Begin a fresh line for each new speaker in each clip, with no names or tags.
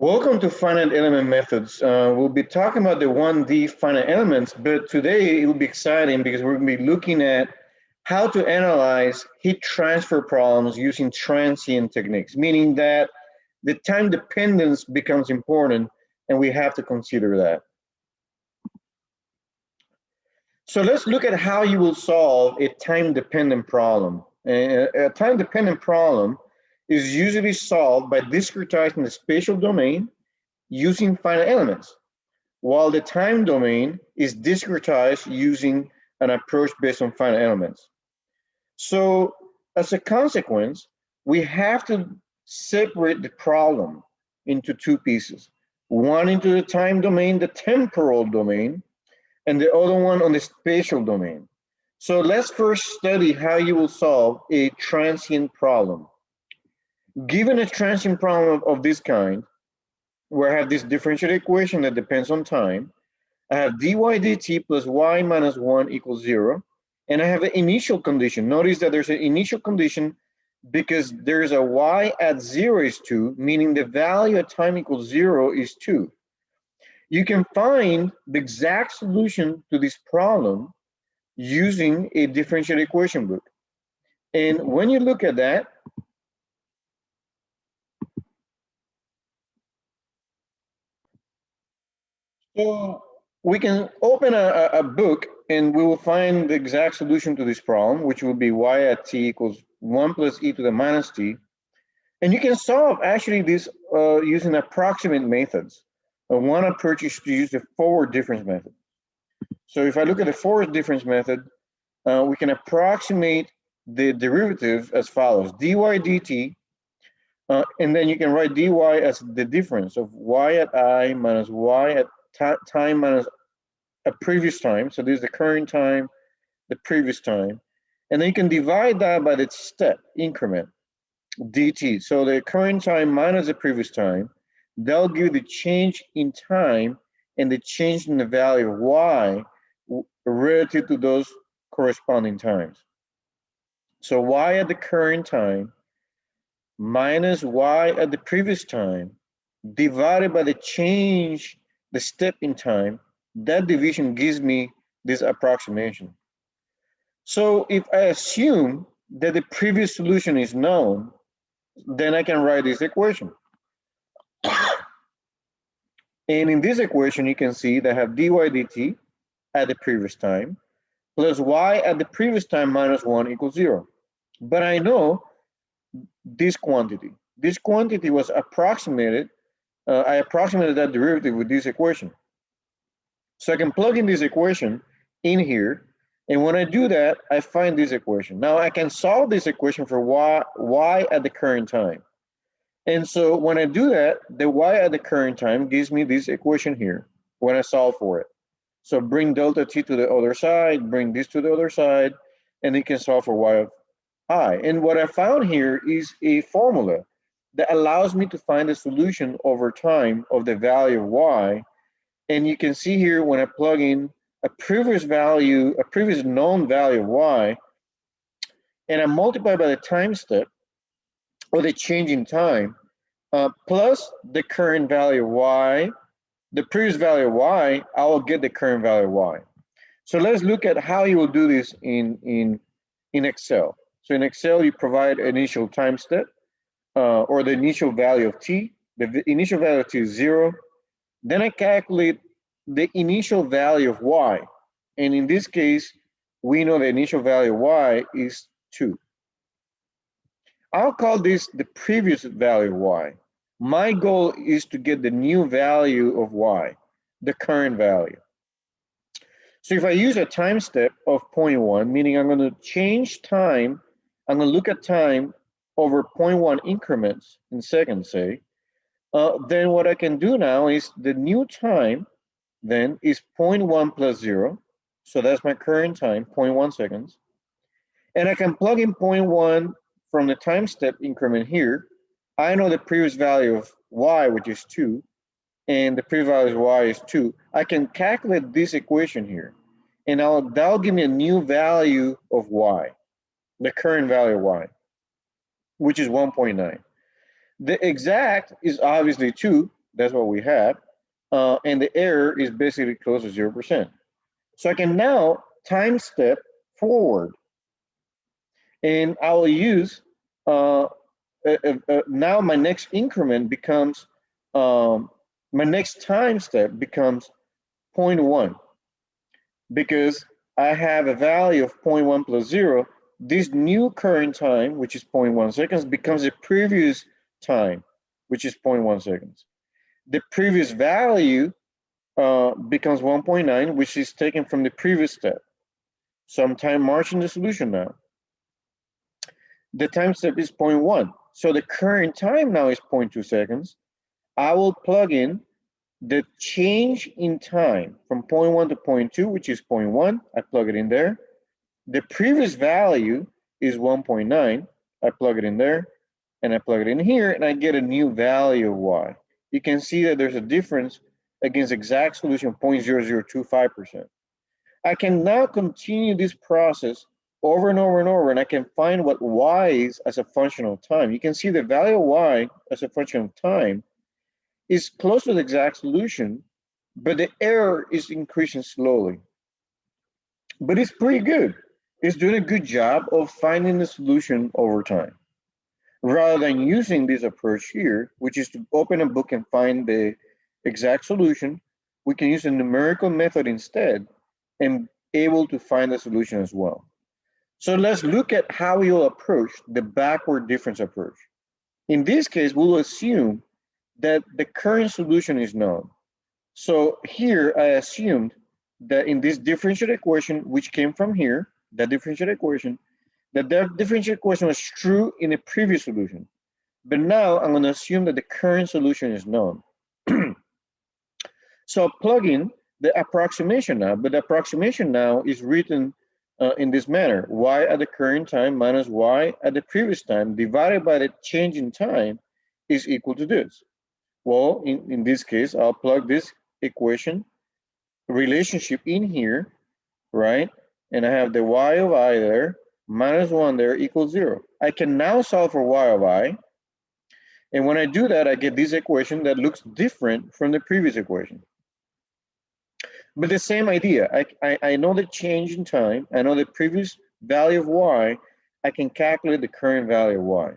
Welcome to Finite Element Methods. We'll be talking about the 1D finite elements, but today it will be exciting because we're going to be looking at how to analyze heat transfer problems using transient techniques, meaning that the time dependence becomes important and we have to consider that. So let's look at how you will solve a time-dependent problem. A time-dependent problem is usually solved by discretizing the spatial domain using finite elements, while the time domain is discretized using an approach based on finite elements. So as a consequence, we have to separate the problem into two pieces, one into the time domain, the temporal domain, and the other one on the spatial domain. So let's first study how you will solve a transient problem. Given a transient problem of this kind, where I have this differential equation that depends on time, I have dy dt plus y minus 1 equals 0, and I have an initial condition. Notice that there's an initial condition because there's a y at 0 is 2, meaning the value at time equals 0 is 2. You can find the exact solution to this problem using a differential equation book. And when you look at that, so we can open a book and we will find the exact solution to this problem, which will be y at t equals 1 plus e to the minus t. And you can solve actually this using approximate methods. One approach is to use the forward difference method. So if I look at the forward difference method, we can approximate the derivative as follows: dy dt, and then you can write dy as the difference of y at I minus y at time minus a previous time. So this is the current time, the previous time. And then you can divide that by the step increment, dt. So the current time minus the previous time, that'll give you the change in time and the change in the value of y relative to those corresponding times. So y at the current time minus y at the previous time divided by the change, the step in time, that division gives me this approximation. So if I assume that the previous solution is known, then I can write this equation. And in this equation, you can see that I have dy dt at the previous time plus y at the previous time minus 1 equals 0. But I know this quantity. This quantity was approximated. I approximated that derivative with this equation. So I can plug in this equation in here. And when I do that, I find this equation. Now I can solve this equation for y at the current time. And so when I do that, the y at the current time gives me this equation here when I solve for it. So bring delta t to the other side, bring this to the other side, and you can solve for y of I. And what I found here is a formula that allows me to find a solution over time of the value of y. And you can see here when I plug in a previous value, a previous known value of y, and I multiply by the time step, or the change in time, plus the current value of y, the previous value of y, I will get the current value of y. So let's look at how you will do this in Excel. So in Excel, you provide initial time step, or the initial value of t. The initial value of t is 0. Then I calculate the initial value of y. And in this case, we know the initial value of y is 2. I'll call this the previous value of y. My goal is to get the new value of y, the current value. So if I use a time step of 0.1, meaning I'm going to change time, I'm going to look at time over 0.1 increments in seconds, say, then what I can do now is the new time then is 0.1 plus 0. So that's my current time, 0.1 seconds. And I can plug in 0.1 from the time step increment here. I know the previous value of y, which is 2, and the previous value of y is 2. I can calculate this equation here, and that'll give me a new value of y, the current value of y, which is 1.9. The exact is obviously 2, That's what we have. And the error is basically close to 0%. So I can now time step forward, and I will use now my next increment becomes my next time step becomes 0.1, because I have a value of 0.1 plus 0. This new current time, which is 0.1 seconds, becomes the previous time, which is 0.1 seconds. The previous value becomes 1.9, which is taken from the previous step. So I'm time marching the solution now. The time step is 0.1. So the current time now is 0.2 seconds. I will plug in the change in time from 0.1 to 0.2, which is 0.1. I plug it in there. The previous value is 1.9. I plug it in there, and I plug it in here, and I get a new value of y. You can see that there's a difference against exact solution 0.0025%. I can now continue this process over and over and over, and I can find what y is as a function of time. You can see the value of y as a function of time is close to the exact solution, but the error is increasing slowly. But it's pretty good. It's doing a good job of finding the solution over time. Rather than using this approach here, which is to open a book and find the exact solution, we can use a numerical method instead and able to find the solution as well. So let's look at how you'll approach the backward difference approach. In this case, we'll assume that the current solution is known. So here I assumed that in this differential equation, which came from here, that differential equation, that differential equation was true in a previous solution. But now I'm going to assume that the current solution is known. So I'll plug in the approximation now, but the approximation now is written in this manner: y at the current time minus y at the previous time divided by the change in time is equal to this. Well, in this case, I'll plug this equation relationship in here, right? And I have the y of I there, minus 1 there equals 0. I can now solve for y of I. And when I do that, I get this equation that looks different from the previous equation. But the same idea, I know the change in time, I know the previous value of y, I can calculate the current value of y.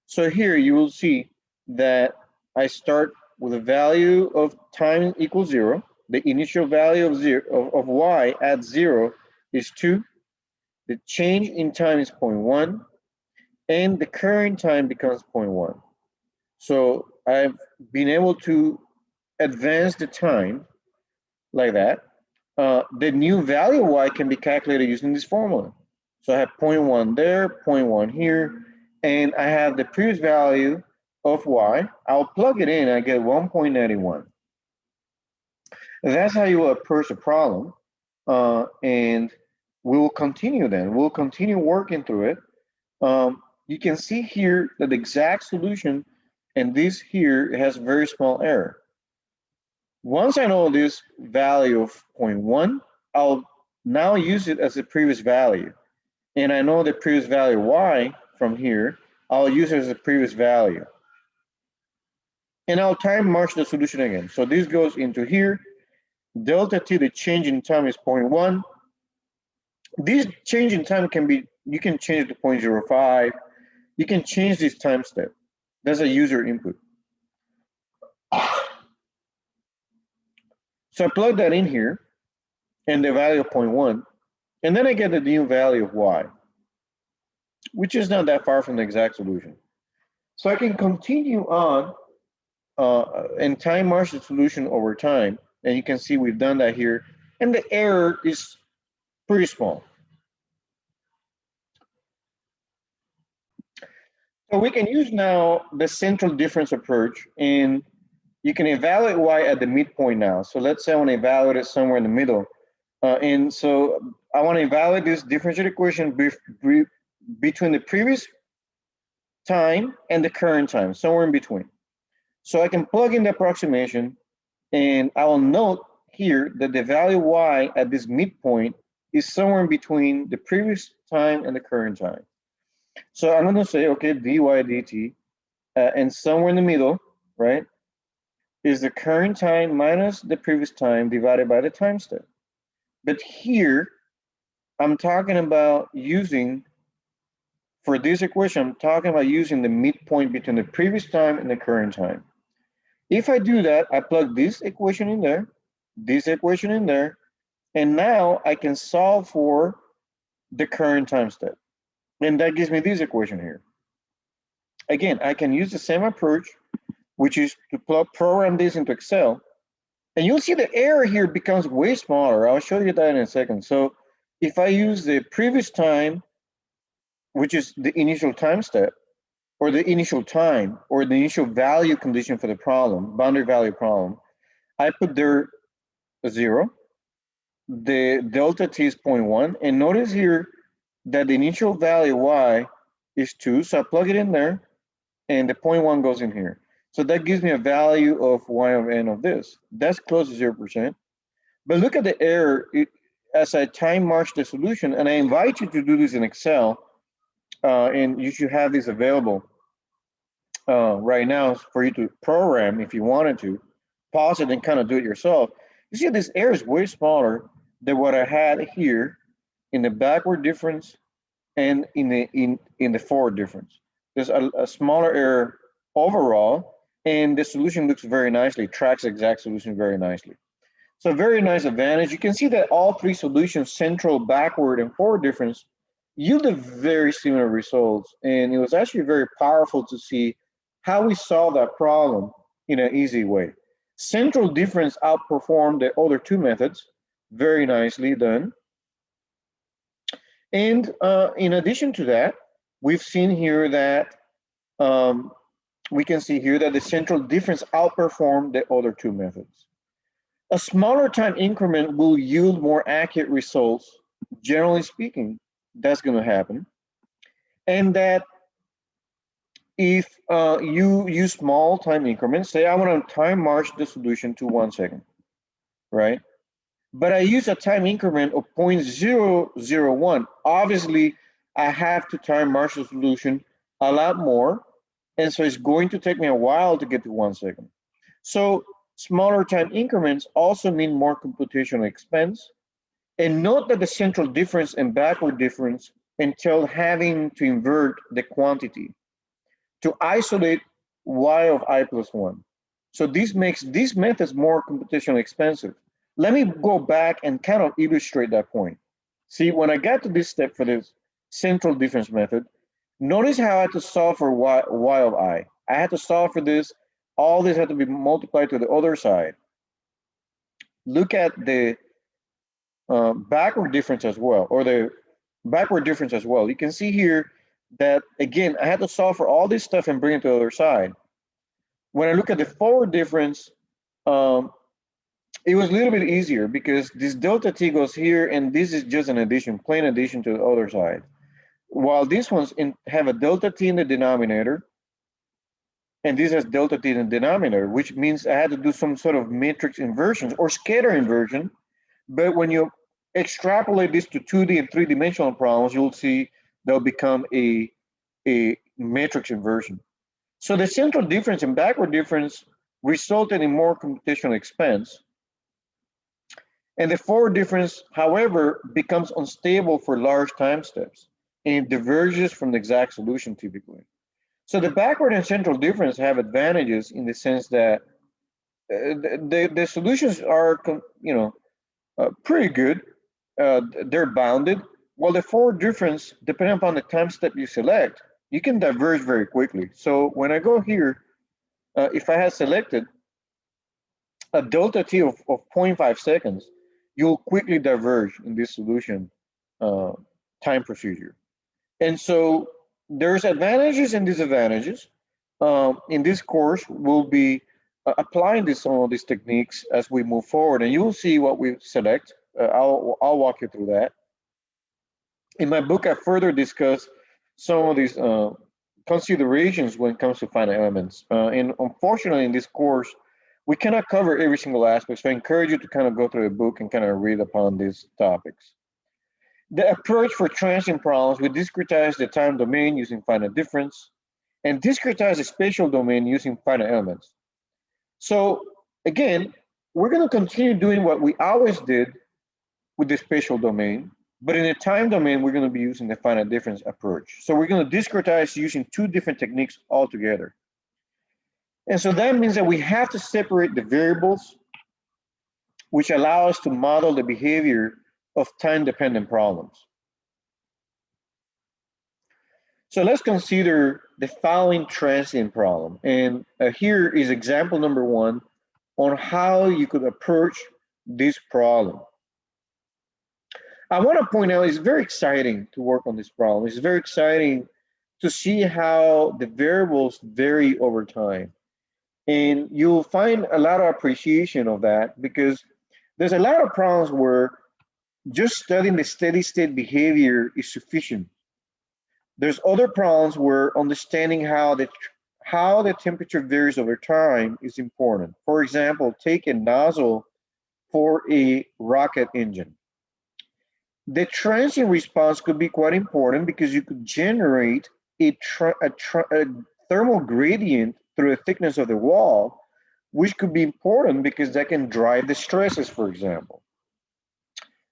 So here you will see that I start with a value of time equals 0. The initial value of y at 0 is 2. The change in time is 0.1, and the current time becomes 0.1. So I've been able to advance the time like that. The new value of y can be calculated using this formula. So I have 0.1 there, 0.1 here, and I have the previous value of y. I'll plug it in, I get 1.91. That's how you will approach the problem, and we will continue then. We'll continue working through it. You can see here that the exact solution, and this here has very small error. Once I know this value of 0.1, I'll now use it as the previous value. And I know the previous value y from here, I'll use it as the previous value. And I'll time march the solution again. So this goes into here. Delta t, the change in time is 0.1. This change in time can be, you can change it to 0.05. You can change this time step. That's a user input. So I plug that in here, and the value of 0.1, and then I get the new value of y, which is not that far from the exact solution. So I can continue on and time march the solution over time, and you can see we've done that here, and the error is pretty small. So we can use now the central difference approach, and you can evaluate y at the midpoint now. So let's say I want to evaluate it somewhere in the middle. And so I want to evaluate this differential equation between the previous time and the current time, somewhere in between. So I can plug in the approximation, and I will note here that the value y at this midpoint is somewhere in between the previous time and the current time. So I'm going to say, okay, dy dt, and somewhere in the middle, right, is the current time minus the previous time divided by the time step. But here, I'm talking about using, for this equation, I'm talking about using the midpoint between the previous time and the current time. If I do that, I plug this equation in there, this equation in there, and now I can solve for the current time step. And that gives me this equation here. Again, I can use the same approach, which is to program this into Excel. And you'll see the error here becomes way smaller. I'll show you that in a second. So if I use the previous time, which is the initial time step, or the initial time, or the initial value condition for the problem, boundary value problem, I put there a 0. The delta t is 0.1. And notice here that the initial value y is 2. So I plug it in there, and the 0.1 goes in here. So that gives me a value of y of n of this. That's close to 0%. But look at the error as I time march the solution, and I invite you to do this in Excel, and you should have this available right now for you to program if you wanted to. Pause it and kind of do it yourself. You see this error is way smaller than what I had here in the backward difference and in the forward difference. There's a smaller error overall, and the solution looks very nicely, tracks the exact solution very nicely. So very nice advantage. You can see that all three solutions, central, backward, and forward difference, yielded very similar results. And it was actually very powerful to see how we solve that problem in an easy way. Central difference outperformed the other two methods. Very nicely done. And in addition to that, we've seen here that we can see here that the central difference outperformed the other two methods. A smaller time increment will yield more accurate results. Generally speaking, that's going to happen. And that if you use small time increments, say I want to time march the solution to 1 second, right? But I use a time increment of 0.001. Obviously, I have to time march the solution a lot more. And so it's going to take me a while to get to 1 second. So smaller time increments also mean more computational expense. And note that the central difference and backward difference entail having to invert the quantity to isolate y of I plus 1. So this makes these methods more computationally expensive. Let me go back and kind of illustrate that point. See, when I got to this step for this central difference method, notice how I had to solve for y of I. I had to solve for this. All this had to be multiplied to the other side. Look at the backward difference as well, or the backward difference as well. You can see here that, again, I had to solve for all this stuff and bring it to the other side. When I look at the forward difference, it was a little bit easier because this delta t goes here, and this is just an addition, plain addition to the other side. While these ones have a delta t in the denominator, and this has delta t in the denominator, which means I had to do some sort of matrix inversions or scatter inversion. But when you extrapolate this to 2D and 3-dimensional problems, you'll see they'll become a matrix inversion. So the central difference and backward difference resulted in more computational expense. And the forward difference, however, becomes unstable for large time steps, and it diverges from the exact solution typically. So the backward and central difference have advantages in the sense that the solutions are, pretty good. They're bounded. While the forward difference, depending upon the time step you select, you can diverge very quickly. So when I go here, if I had selected a delta t of 0.5 seconds, you'll quickly diverge in this solution time procedure. And so there's advantages and disadvantages. In this course, we'll be applying some of these techniques as we move forward, and you'll see what we select. I'll walk you through that. In my book, I further discuss some of these considerations when it comes to finite elements. And unfortunately, in this course, we cannot cover every single aspect, so I encourage you to kind of go through the book and kind of read upon these topics. The approach for transient problems, we discretize the time domain using finite difference and discretize the spatial domain using finite elements. So again, we're going to continue doing what we always did with the spatial domain, but in the time domain, we're going to be using the finite difference approach. So we're going to discretize using two different techniques altogether. And so that means that we have to separate the variables, which allow us to model the behavior of time-dependent problems. So let's consider the following transient problem. And here is example number one on how you could approach this problem. I want to point out it's very exciting to work on this problem. It's very exciting to see how the variables vary over time. And you'll find a lot of appreciation of that because there's a lot of problems where just studying the steady state behavior is sufficient. There's other problems where understanding how the temperature varies over time is important. For example, take a nozzle for a rocket engine. The transient response could be quite important because you could generate a thermal gradient through the thickness of the wall, which could be important because that can drive the stresses, for example.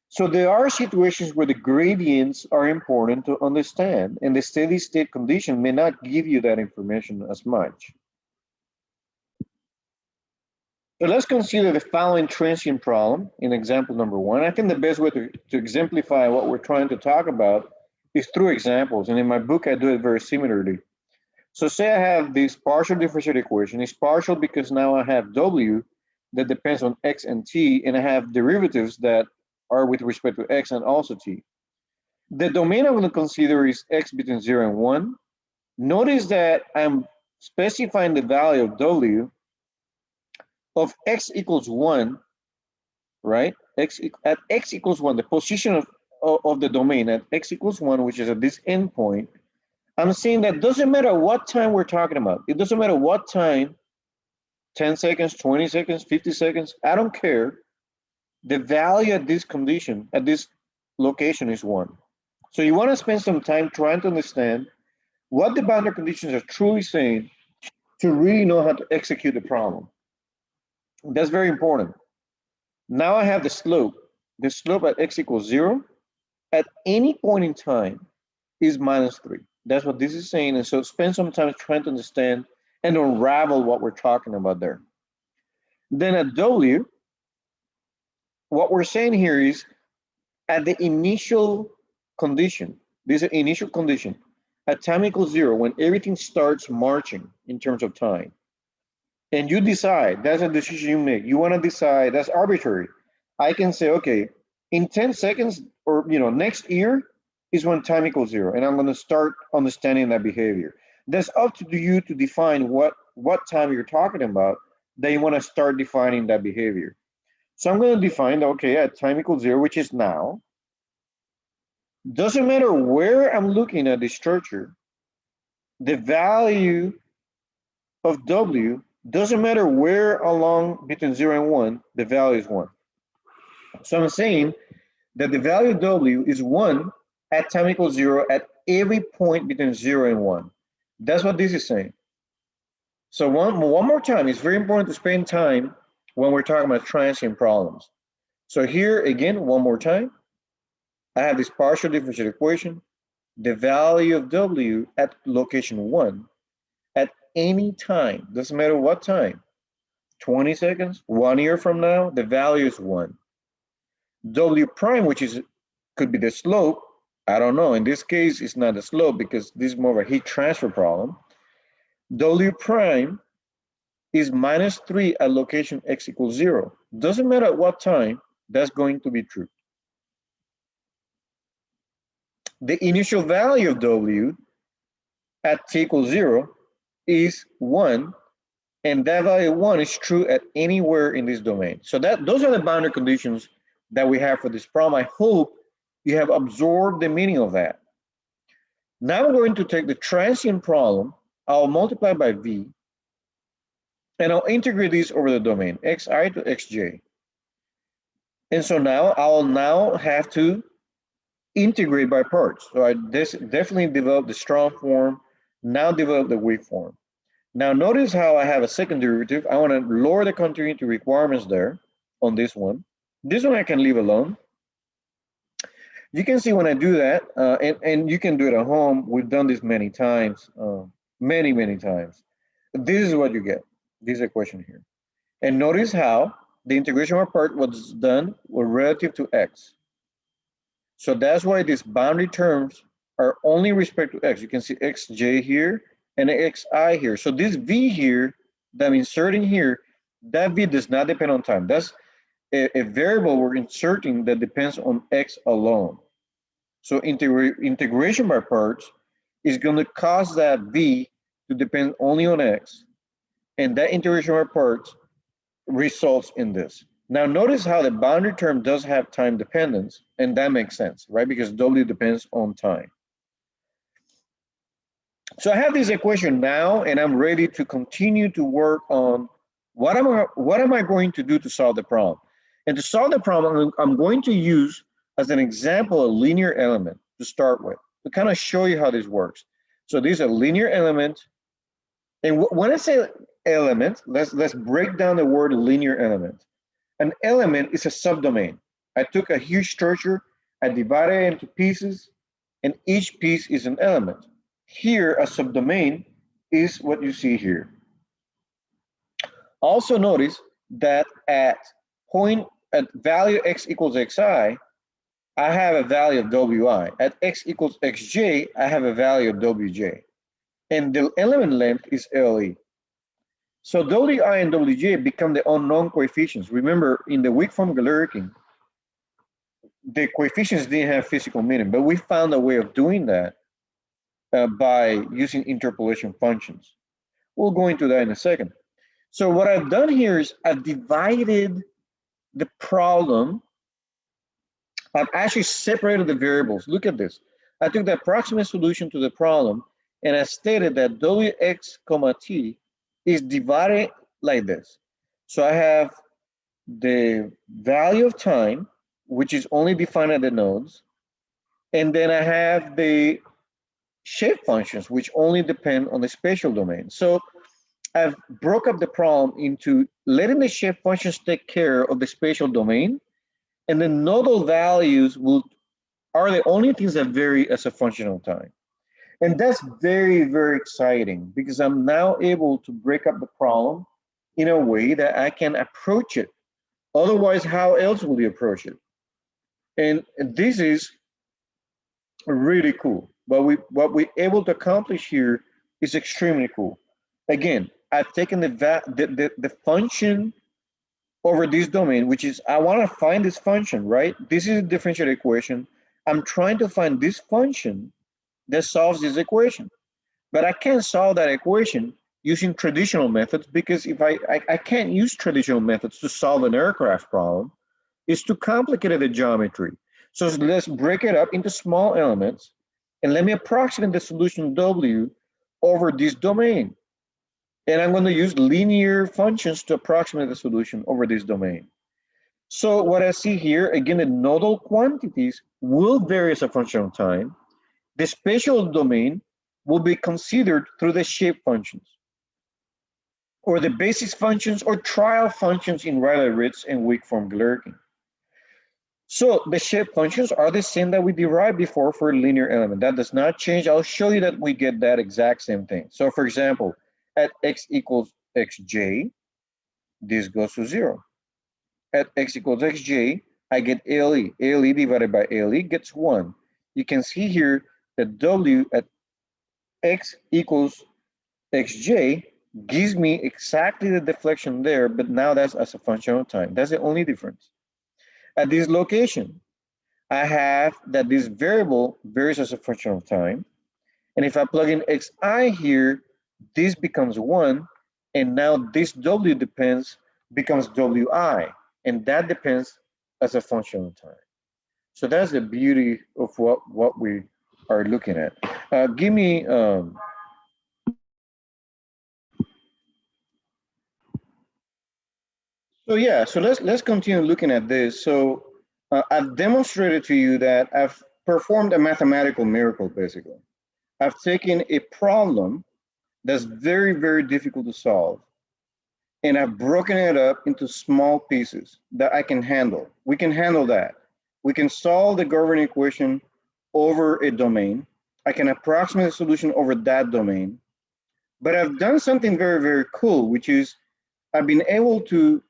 So there are situations where the gradients are important to understand, and the steady state condition may not give you that information as much. So let's consider the following transient problem in example number one. I think the best way to exemplify what we're trying to talk about is through examples, and in my book I do it very similarly. So say I have this partial differential equation. It's partial because now I have W that depends on X and T, and I have derivatives that are with respect to X and also T. The domain I'm going to consider is X between 0 and 1. Notice that I'm specifying the value of W of X equals 1, right? At X equals 1, the position of the domain at X equals 1, which is at this endpoint. I'm saying that doesn't matter what time we're talking about. It doesn't matter what time, 10 seconds, 20 seconds, 50 seconds, I don't care. The value at this condition, at this location is 1. So you want to spend some time trying to understand what the boundary conditions are truly saying to really know how to execute the problem. That's very important. Now I have the slope. The slope at X equals 0 at any point in time is -3. That's what this is saying. And so spend some time trying to understand and unravel what we're talking about there. Then at W, what we're saying here is at the initial condition, this is an initial condition, at time equals 0, when everything starts marching in terms of time, and you decide, that's a decision you make. You want to decide, that's arbitrary. I can say, okay, in 10 seconds or next year is when time equals 0, and I'm going to start understanding that behavior. That's up to you to define what time you're talking about that you want to start defining that behavior. So I'm going to define, okay, at time equals 0, which is now, doesn't matter where I'm looking at the structure, the value of W doesn't matter where along between 0 and 1, the value is 1. So I'm saying that the value of W is 1 at time equals 0 at every point between 0 and 1. That's what this is saying. So one more time, it's very important to spend time when we're talking about transient problems. So here again, one more time, I have this partial differential equation. The value of W at location 1 at any time, doesn't matter what time, 20 seconds, 1 year from now, the value is 1. W prime, which could be the slope, I don't know. In this case, it's not a slope because this is more of a heat transfer problem. W prime is -3 at location X equals 0. Doesn't matter at what time, that's going to be true. The initial value of W at T equals 0 is 1, and that value 1 is true at anywhere in this domain. So those are the boundary conditions that we have for this problem. I hope you have absorbed the meaning of that. Now I'm going to take the transient problem, I'll multiply by V, and I'll integrate this over the domain, xi to xj. And so now I'll have to integrate by parts. So I definitely developed the strong form, now develop the weak form. Now notice how I have a second derivative. I want to lower the continuity requirements there on this one. This one I can leave alone. You can see when I do that, and you can do it at home. We've done this many times, many times. This is what you get, this equation here. And notice how the integration part was done relative to x. So that's why these boundary terms are only respect to x. You can see xj here and xi here. So this v here that I'm inserting here, that v does not depend on time. That's a variable we're inserting that depends on x alone. So integration by parts is going to cause that v to depend only on x, and that integration by parts results in this. Now notice how the boundary term does have time dependence, and that makes sense, right? Because w depends on time. So I have this equation now, and I'm ready to continue to work on what am I going to do to solve the problem. And to solve the problem, I'm going to use as an example a linear element to start with, to kind of show you how this works. So this is a linear element, and when I say element, let's break down the word linear element. An element is a subdomain. I took a huge structure, I divided it into pieces, and each piece is an element. Here, a subdomain is what you see here. Also notice that at value x equals xi, I have a value of wi. At x equals xj, I have a value of wj. And the element length is le. So wi and wj become the unknown coefficients. Remember, in the weak form Galerkin, the coefficients didn't have physical meaning, but we found a way of doing that by using interpolation functions. We'll go into that in a second. So what I've done here is I've divided the problem. I've actually separated the variables. Look at this. I took the approximate solution to the problem, and I stated that wx comma t is divided like this. So I have the value of time, which is only defined at the nodes, and then I have the shape functions, which only depend on the spatial domain. So I've broke up the problem into letting the shape functions take care of the spatial domain, and the nodal values are the only things that vary as a function of time. And that's very, very exciting because I'm now able to break up the problem in a way that I can approach it. Otherwise, how else will you approach it? And this is really cool. What we're able to accomplish here is extremely cool. Again, I've taken the function over this domain, which is I want to find this function, right? This is a differential equation. I'm trying to find this function that solves this equation. But I can't solve that equation using traditional methods because if I can't use traditional methods to solve an aircraft problem. It's too complicated the geometry. So let's break it up into small elements and let me approximate the solution W over this domain. And I'm going to use linear functions to approximate the solution over this domain. So what I see here, again, the nodal quantities will vary as a function of time. The spatial domain will be considered through the shape functions, or the basis functions, or trial functions in Riley-Ritz and weak form Galerkin. So the shape functions are the same that we derived before for a linear element. That does not change. I'll show you that we get that exact same thing. So for example, at x equals xj, this goes to 0. At x equals xj, I get ale. Ale divided by ale gets 1. You can see here that w at x equals xj gives me exactly the deflection there, but now that's as a function of time. That's the only difference. At this location, I have that this variable varies as a function of time. And if I plug in xi here, this becomes 1. And now this w becomes wi. And that depends as a function of time. So that's the beauty of what we are looking at. Give me so yeah, so let's continue looking at this. So I've demonstrated to you that I've performed a mathematical miracle, basically. I've taken a problem that's very, very difficult to solve. And I've broken it up into small pieces that I can handle. We can handle that. We can solve the governing equation over a domain. I can approximate the solution over that domain. But I've done something very, very cool, which is I've been able to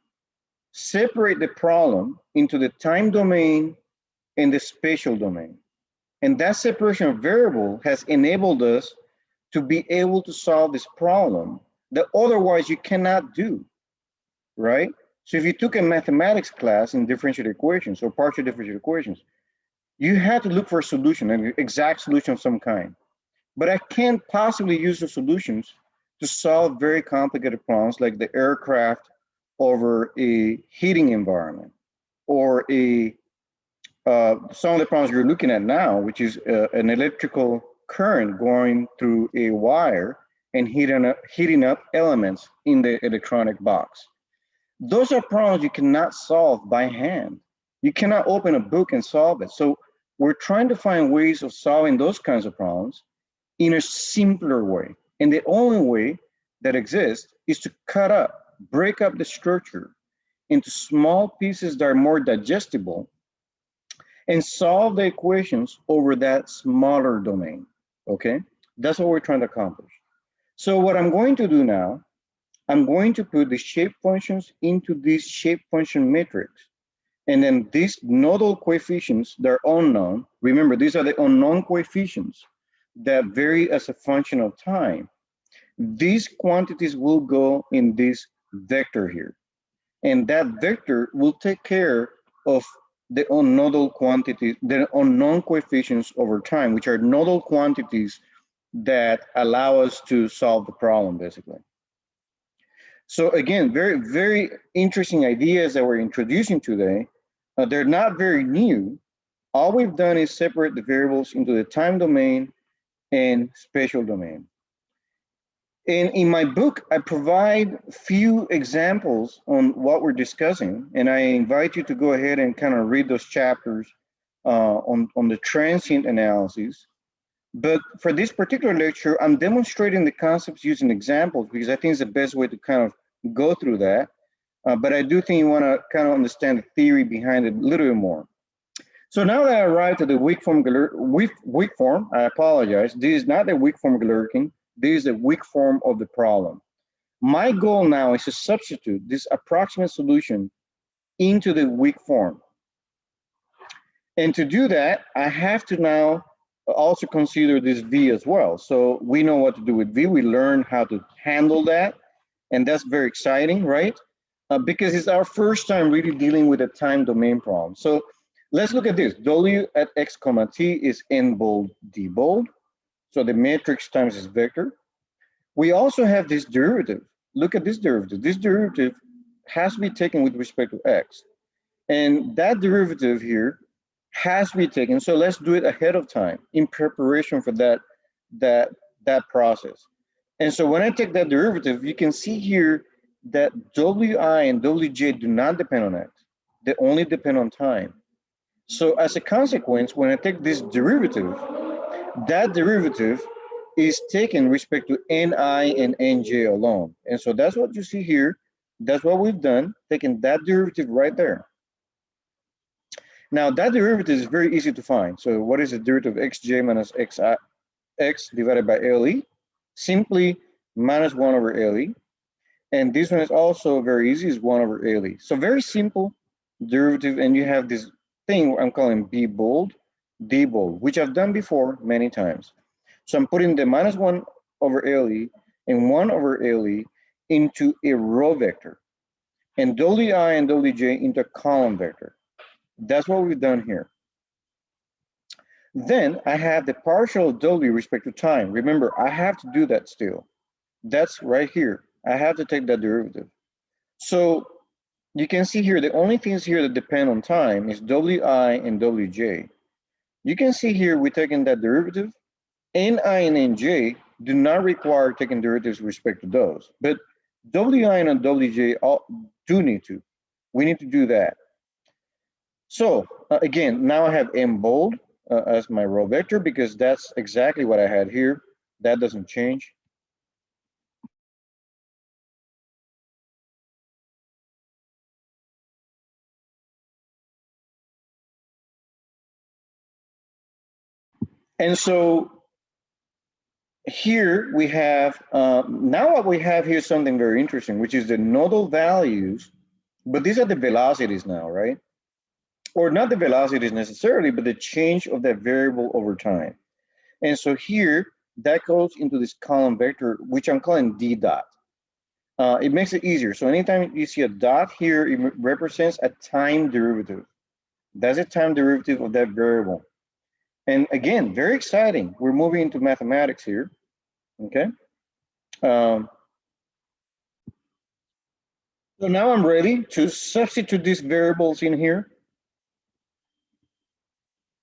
separate the problem into the time domain and the spatial domain. And that separation of variable has enabled us to be able to solve this problem that otherwise you cannot do, right? So if you took a mathematics class in differential equations or partial differential equations, you had to look for a solution, an exact solution of some kind. But I can't possibly use the solutions to solve very complicated problems like the aircraft over a heating environment or some of the problems you're looking at now, which is an electrical current going through a wire and heating up elements in the electronic box. Those are problems you cannot solve by hand. You cannot open a book and solve it. So we're trying to find ways of solving those kinds of problems in a simpler way. And the only way that exists is to break up the structure into small pieces that are more digestible and solve the equations over that smaller domain, okay? That's what we're trying to accomplish. So what I'm going to do now, I'm going to put the shape functions into this shape function matrix. And then these nodal coefficients, they're unknown. Remember, these are the unknown coefficients that vary as a function of time. These quantities will go in this vector here. And that vector will take care of the unknowable quantities, the unknown coefficients over time, which are nodal quantities that allow us to solve the problem, basically. So again, very, very interesting ideas that we're introducing today. They're not very new. All we've done is separate the variables into the time domain and spatial domain. And in my book, I provide few examples on what we're discussing, and I invite you to go ahead and kind of read those chapters on the transient analysis. But for this particular lecture, I'm demonstrating the concepts using examples because I think it's the best way to kind of go through that. But I do think you want to kind of understand the theory behind it a little bit more. So now that I arrived at the weak form, I apologize. This is not the weak form Galerkin. This is the weak form of the problem. My goal now is to substitute this approximate solution into the weak form. And to do that, I have to now also consider this V as well. So we know what to do with V. We learn how to handle that. And that's very exciting, right? Because it's our first time really dealing with a time domain problem. So let's look at this. W at x comma t is n bold, d bold. So the matrix times this vector. We also have this derivative. Look at this derivative. This derivative has to be taken with respect to x. And that derivative here has to be taken. So let's do it ahead of time in preparation for that process. And so when I take that derivative, you can see here that Wi and Wj do not depend on x. They only depend on time. So as a consequence, when I take this derivative, that derivative is taken respect to Ni and Nj alone. And so that's what you see here. That's what we've done, taking that derivative right there. Now that derivative is very easy to find. So what is the derivative of xj minus x divided by LE? Simply minus 1 over LE. And this one is also very easy, is 1 over LE. So very simple derivative, and you have this thing I'm calling B bold, D bold, which I've done before many times. So I'm putting the minus 1 over LE and 1 over LE into a row vector, and Wi and Wj into a column vector. That's what we've done here. Then I have the partial of W respect to time. Remember, I have to do that still. That's right here. I have to take that derivative. So you can see here, the only things here that depend on time is Wi and Wj. You can see here, we're taking that derivative. Ni and Nj do not require taking derivatives with respect to those, but Wi and Wj all do need to. We need to do that. So again, now I have M bold as my row vector because that's exactly what I had here. That doesn't change. And so here we have, now what we have here is something very interesting, which is the nodal values, but these are the velocities now, right? Or not the velocities necessarily, but the change of that variable over time. And so here, that goes into this column vector, which I'm calling d dot. It makes it easier. So anytime you see a dot here, it represents a time derivative. That's a time derivative of that variable. And again, very exciting. We're moving into mathematics here, okay? So now I'm ready to substitute these variables in here.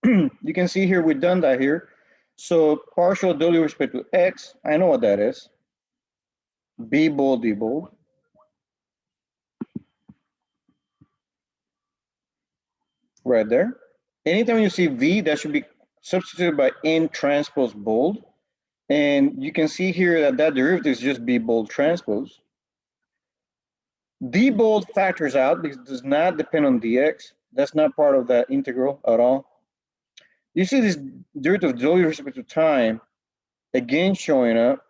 You can see here, we've done that here. So partial w respect to x, I know what that is. B bold, D bold. Right there. Anytime you see V, that should be substituted by N transpose bold. And you can see here that that derivative is just B bold transpose. D bold factors out because it does not depend on dx. That's not part of that integral at all. You see this derivative of w with respect to time again showing up.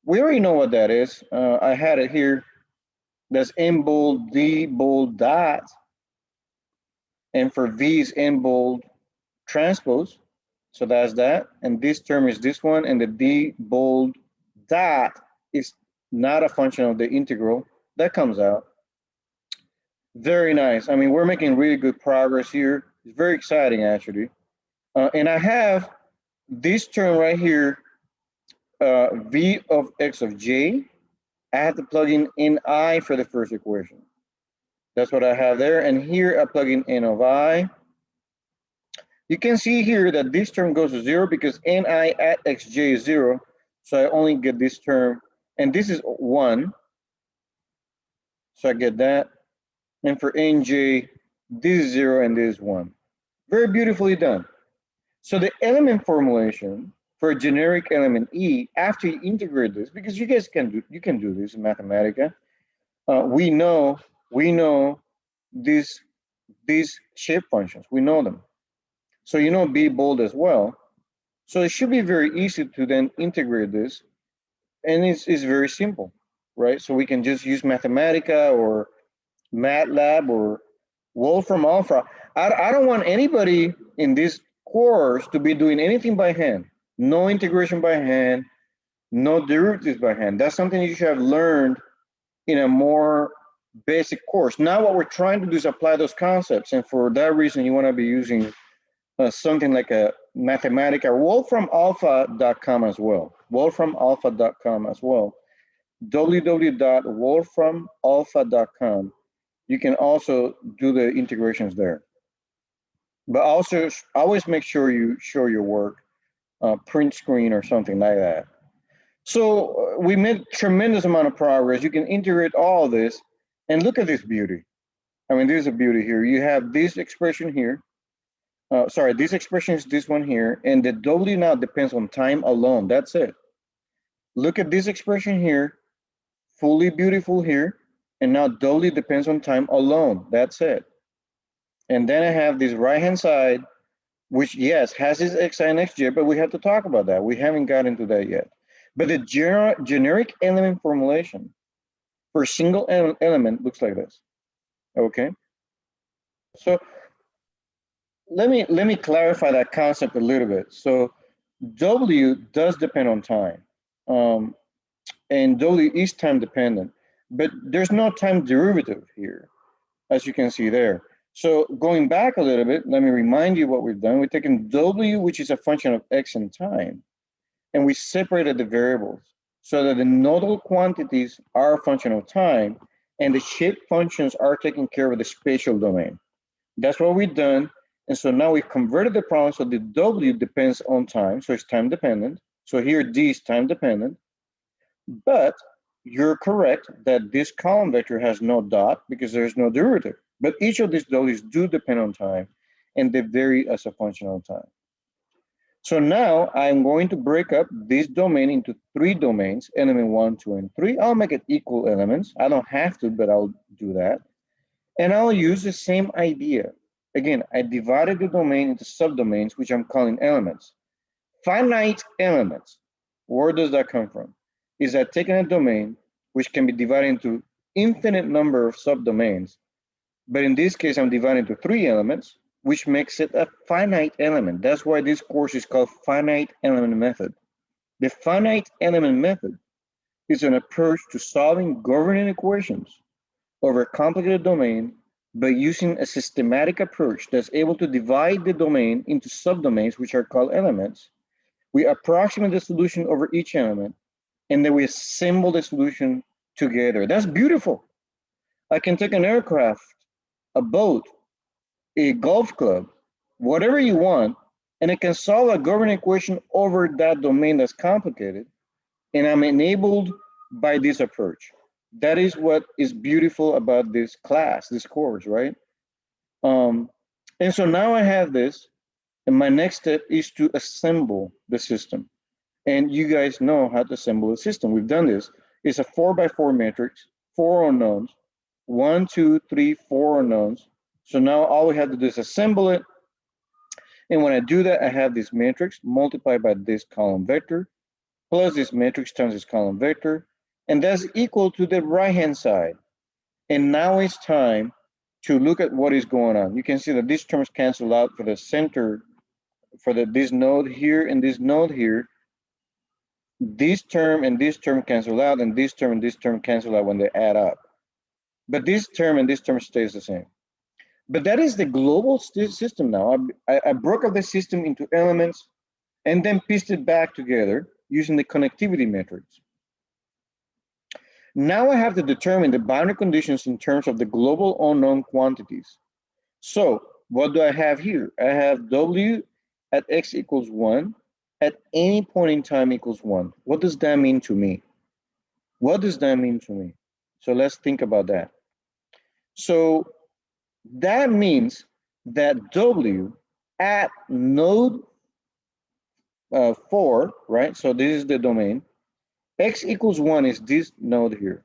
We already know what that is. I had it here. That's N bold, D bold dot. And for V is N bold transpose. So that's that. And this term is this one. And the D bold dot is not a function of the integral. That comes out. Very nice. I mean, we're making really good progress here. It's very exciting, actually. And I have this term right here, V of x of j. I have to plug in Ni for the first equation. That's what I have there. And here I plug in N of I. You can see here that this term goes to 0 because Ni at xj is 0. So I only get this term. And this is 1. So I get that. And for nj, this is 0 and this is 1. Very beautifully done. So the element formulation for a generic element E, after you integrate this, because you guys can do this in Mathematica, we know these shape functions. We know them. So you know B bold as well. So it should be very easy to then integrate this, and it's very simple, right? So we can just use Mathematica or MATLAB or Wolfram Alpha. I don't want anybody in this course to be doing anything by hand. No integration by hand, no derivatives by hand. That's something you should have learned in a more basic course. Now what we're trying to do is apply those concepts, and for that reason you want to be using something like a Mathematica, wolframalpha.com as well, wolframalpha.com as well, www.wolframalpha.com. You can also do the integrations there. But also always make sure you show your work, print screen or something like that. So we made tremendous amount of progress. You can integrate all this and look at this beauty. I mean, there's a beauty here. You have this expression here. Sorry, this expression is this one here, and the W now depends on time alone. That's it. Look at this expression here, fully beautiful here, and now W depends on time alone. That's it. And then I have this right-hand side, which yes, has its xi and xj, but we have to talk about that. We haven't got into that yet. But the generic element formulation for a single element looks like this. Okay. So let me clarify that concept a little bit. So W does depend on time, and W is time dependent, but there's no time derivative here, as you can see there. So going back a little bit, let me remind you what we've done. We've taken W, which is a function of x and time, and we separated the variables so that the nodal quantities are a function of time, and the shape functions are taking care of the spatial domain. That's what we've done. And so now we've converted the problem so the W depends on time, so it's time dependent. So here D is time dependent, but you're correct that this column vector has no dot because there's no derivative. But each of these W's do depend on time, and they vary as a function of time. So now I'm going to break up this domain into 3 domains, element 1, 2, and 3. I'll make it equal elements. I don't have to, but I'll do that. And I'll use the same idea. Again, I divided the domain into subdomains, which I'm calling elements. Finite elements, where does that come from? Is that taking a domain, which can be divided into infinite number of subdomains, but in this case, I'm dividing into 3 elements, which makes it a finite element. That's why this course is called Finite Element Method. The finite element method is an approach to solving governing equations over a complicated domain by using a systematic approach that's able to divide the domain into subdomains, which are called elements. We approximate the solution over each element, and then we assemble the solution together. That's beautiful. I can take an aircraft, a boat, a golf club, whatever you want, and it can solve a governing equation over that domain that's complicated, and I'm enabled by this approach. That is what is beautiful about this class, this course, right? And so now I have this, and my next step is to assemble the system. And you guys know how to assemble a system. We've done this. It's a 4x4 matrix, 4 unknowns, 1, 2, 3, 4 unknowns. So now all we have to do is assemble it. And when I do that, I have this matrix multiplied by this column vector, plus this matrix times this column vector, and that's equal to the right-hand side. And now it's time to look at what is going on. You can see that these terms cancel out for the center, for this node here and this node here. This term and this term cancel out, and this term and this term cancel out when they add up. But this term and this term stays the same. But that is the global system now. I broke up the system into elements and then pieced it back together using the connectivity metrics. Now I have to determine the boundary conditions in terms of the global unknown quantities. So what do I have here? I have W at x equals 1 at any point in time equals 1. What does that mean to me? What does that mean to me? So let's think about that. So that means that W at node 4, right? So this is the domain. X equals 1 is this node here.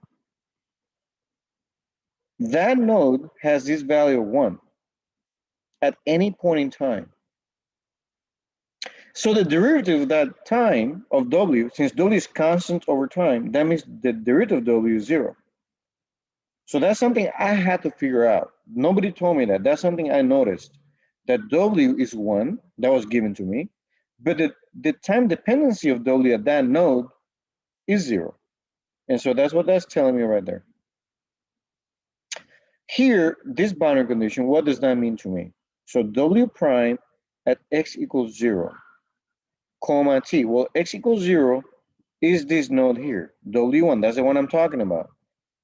That node has this value of 1 at any point in time. So the derivative of that time of W, since W is constant over time, that means the derivative of W is 0. So that's something I had to figure out. Nobody told me that. That's something I noticed, that W is 1, that was given to me, but the time dependency of W at that node is 0. And so that's what that's telling me right there. Here, this boundary condition, what does that mean to me? So W prime at x equals 0, comma t. Well, x equals 0 is this node here, W1, that's the one I'm talking about.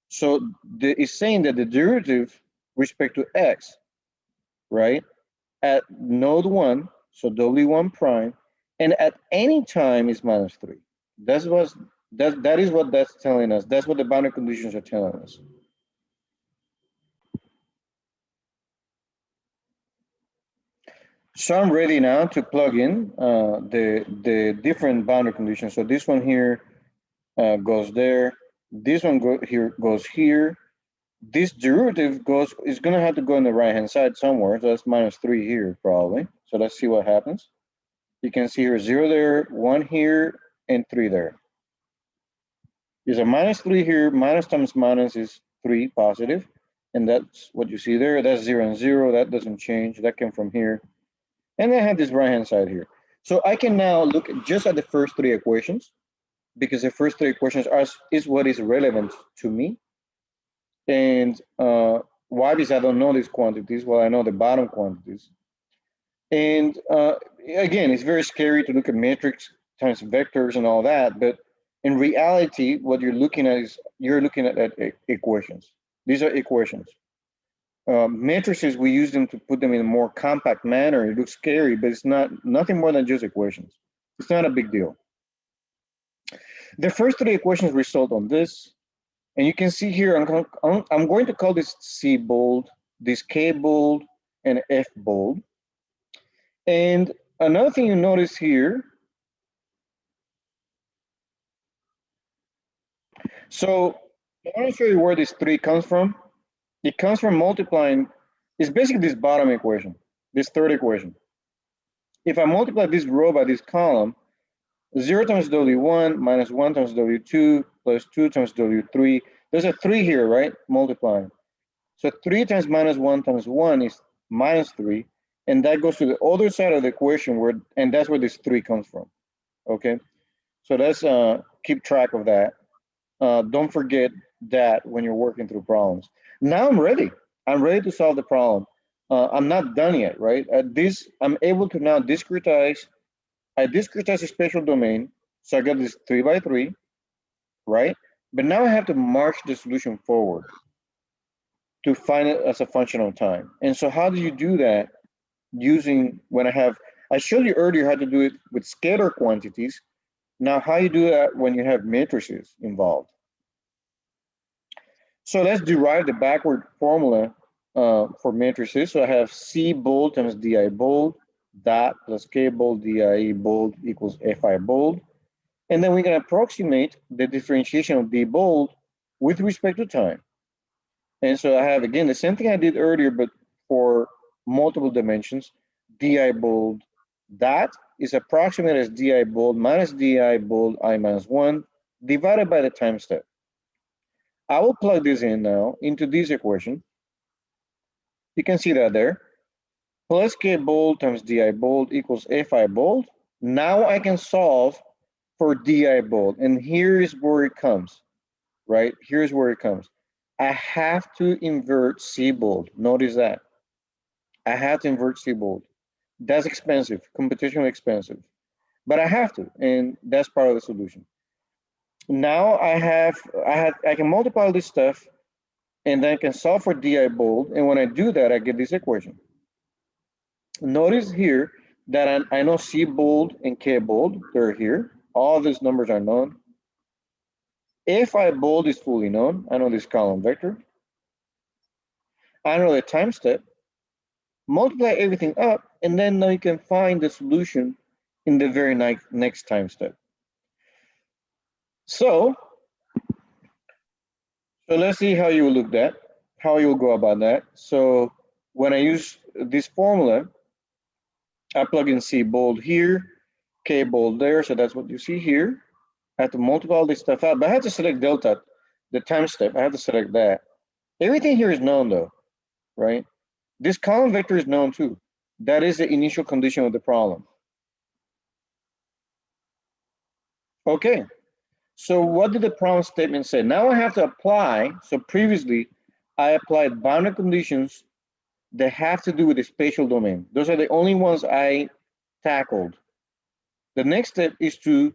So it's saying that the derivative respect to x, right, at node 1, so W1 prime, and at any time is minus 3. That is what that's telling us. That's what the boundary conditions are telling us. So I'm ready now to plug in the different boundary conditions. So this one here goes there. This one goes here. This derivative is going to have to go on the right-hand side somewhere. So that's minus 3 here probably. So let's see what happens. You can see here 0 there, 1 here, and 3 there. There's a minus 3 here. Minus times minus is 3 positive. And that's what you see there. That's 0 and 0. That doesn't change. That came from here. And I have this right-hand side here. So I can now look just at the first 3 equations, because the first 3 equations is what is relevant to me. And why? Because I don't know these quantities. Well, I know the bottom quantities. And again, it's very scary to look at matrix times vectors and all that. But in reality, what you're looking at is equations. These are equations. Matrices, we use them to put them in a more compact manner. It looks scary, but it's nothing more than just equations. It's not a big deal. The first 3 equations result on this, and you can see here, I'm going to call this C bold, this K bold, and F bold. And another thing you notice here, so I want to show you where this 3 comes from. It comes from multiplying, it's basically this bottom equation, this third equation. If I multiply this row by this column, 0 times W1 minus 1 times W2 plus 2 times W3. There's a 3 here, right? Multiplying. So 3 times minus 1 times 1 is minus 3. And that goes to the other side of the equation, and that's where this 3 comes from. Okay? So let's keep track of that. Don't forget that when you're working through problems. Now I'm ready. I'm ready to solve the problem. I'm not done yet, right? I'm able to now discretize. I discretize a spatial domain. So I got this 3 by 3, right? But now I have to march the solution forward to find it as a function of time. And so how do you do that? Using I showed you earlier how to do it with scalar quantities. Now, how you do that when you have matrices involved? So let's derive the backward formula for matrices. So I have C bold times DI bold dot plus K bold DI bold equals FI bold. And then we can approximate the differentiation of D bold with respect to time. And so I have, again, the same thing I did earlier, but for multiple dimensions. DI bold that is approximated as DI bold minus DI bold I minus 1 divided by the time step. I will plug this in now into this equation. You can see that there. Plus K bold times DI bold equals FI bold. Now I can solve for DI bold. And here is where it comes, right? Here's where it comes. I have to invert C bold. Notice that. I have to invert C bold. That's expensive, computationally expensive. But I have to, and that's part of the solution. Now I can multiply this stuff and then I can solve for DI bold. And when I do that, I get this equation. Notice here that I know C bold and K bold, they're here. All these numbers are known. FI bold is fully known. I know this column vector. I know the time step. Multiply everything up, and then now you can find the solution in the very next time step. So let's see how you will look at, how you will go about that. So when I use this formula, I plug in C bold here, K bold there, so that's what you see here. I have to multiply all this stuff out, but I have to select delta, the time step, I have to select that. Everything here is known though, right? This column vector is known too. That is the initial condition of the problem. Okay, so what did the problem statement say? Now I have to apply, so previously I applied boundary conditions that have to do with the spatial domain. Those are the only ones I tackled. The next step is to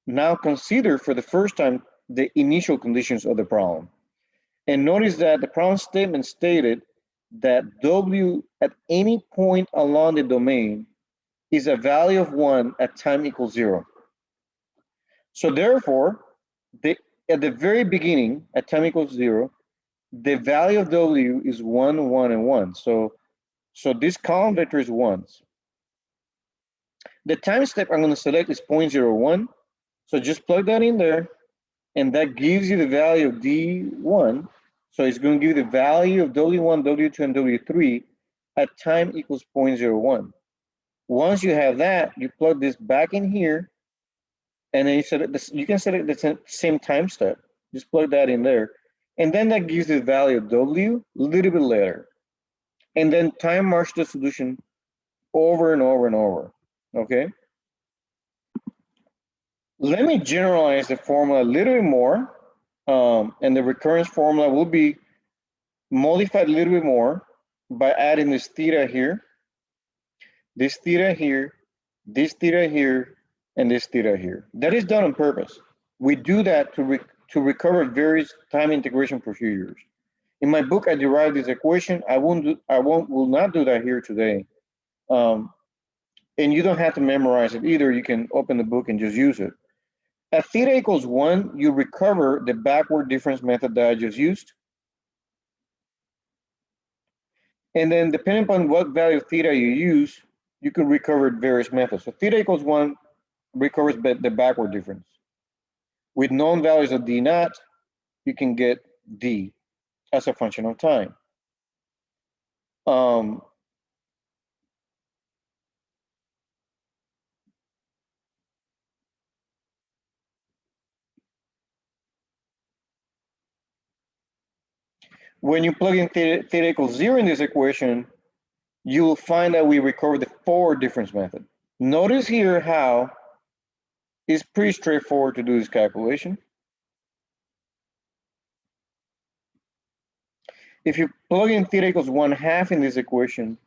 now consider for the first time the initial conditions of the problem. And notice that the problem statement stated that W at any point along the domain is a value of 1 at time equals 0. So therefore, at the very beginning, at time equals 0, the value of W is 1, 1, and 1. So this column vector is 1s. The time step I'm going to select is 0.01. So just plug that in there, and that gives you the value of D1. So it's going to give you the value of W1, W2, and W3 at time equals 0.01. Once you have that, you plug this back in here, and then you can select the same time step. Just plug that in there. And then that gives you the value of W a little bit later. And then time march the solution over and over and over, okay? Let me generalize the formula a little bit more, and the recurrence formula will be modified a little bit more by adding this theta here, this theta here, this theta here, and this theta here. That is done on purpose. We do that to recover various time integration procedures. In my book, I derived this equation. I will not do that here today. And you don't have to memorize it either. You can open the book and just use it. At theta equals 1, you recover the backward difference method that I just used. And then depending upon what value of theta you use, you can recover various methods. So theta equals 1 recovers the backward difference. With known values of d naught, you can get d as a function of time. When you plug in theta equals 0 in this equation, you will find that we recover the forward difference method. Notice here how it's pretty straightforward to do this calculation. If you plug in theta equals 1/2 in this equation,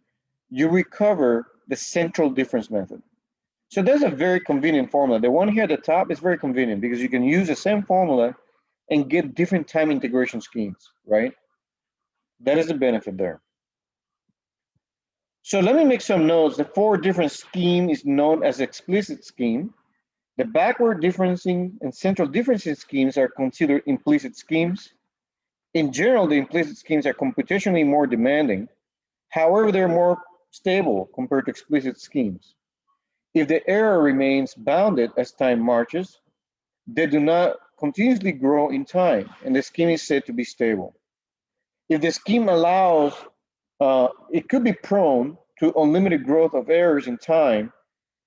you recover the central difference method. So that's a very convenient formula. The one here at the top is very convenient because you can use the same formula and get different time integration schemes, right? That is the benefit there. So let me make some notes. The forward difference scheme is known as explicit scheme. The backward differencing and central differencing schemes are considered implicit schemes. In general, the implicit schemes are computationally more demanding. However, they're more stable compared to explicit schemes. If the error remains bounded as time marches, they do not continuously grow in time, and the scheme is said to be stable. If the scheme allows, it could be prone to unlimited growth of errors in time,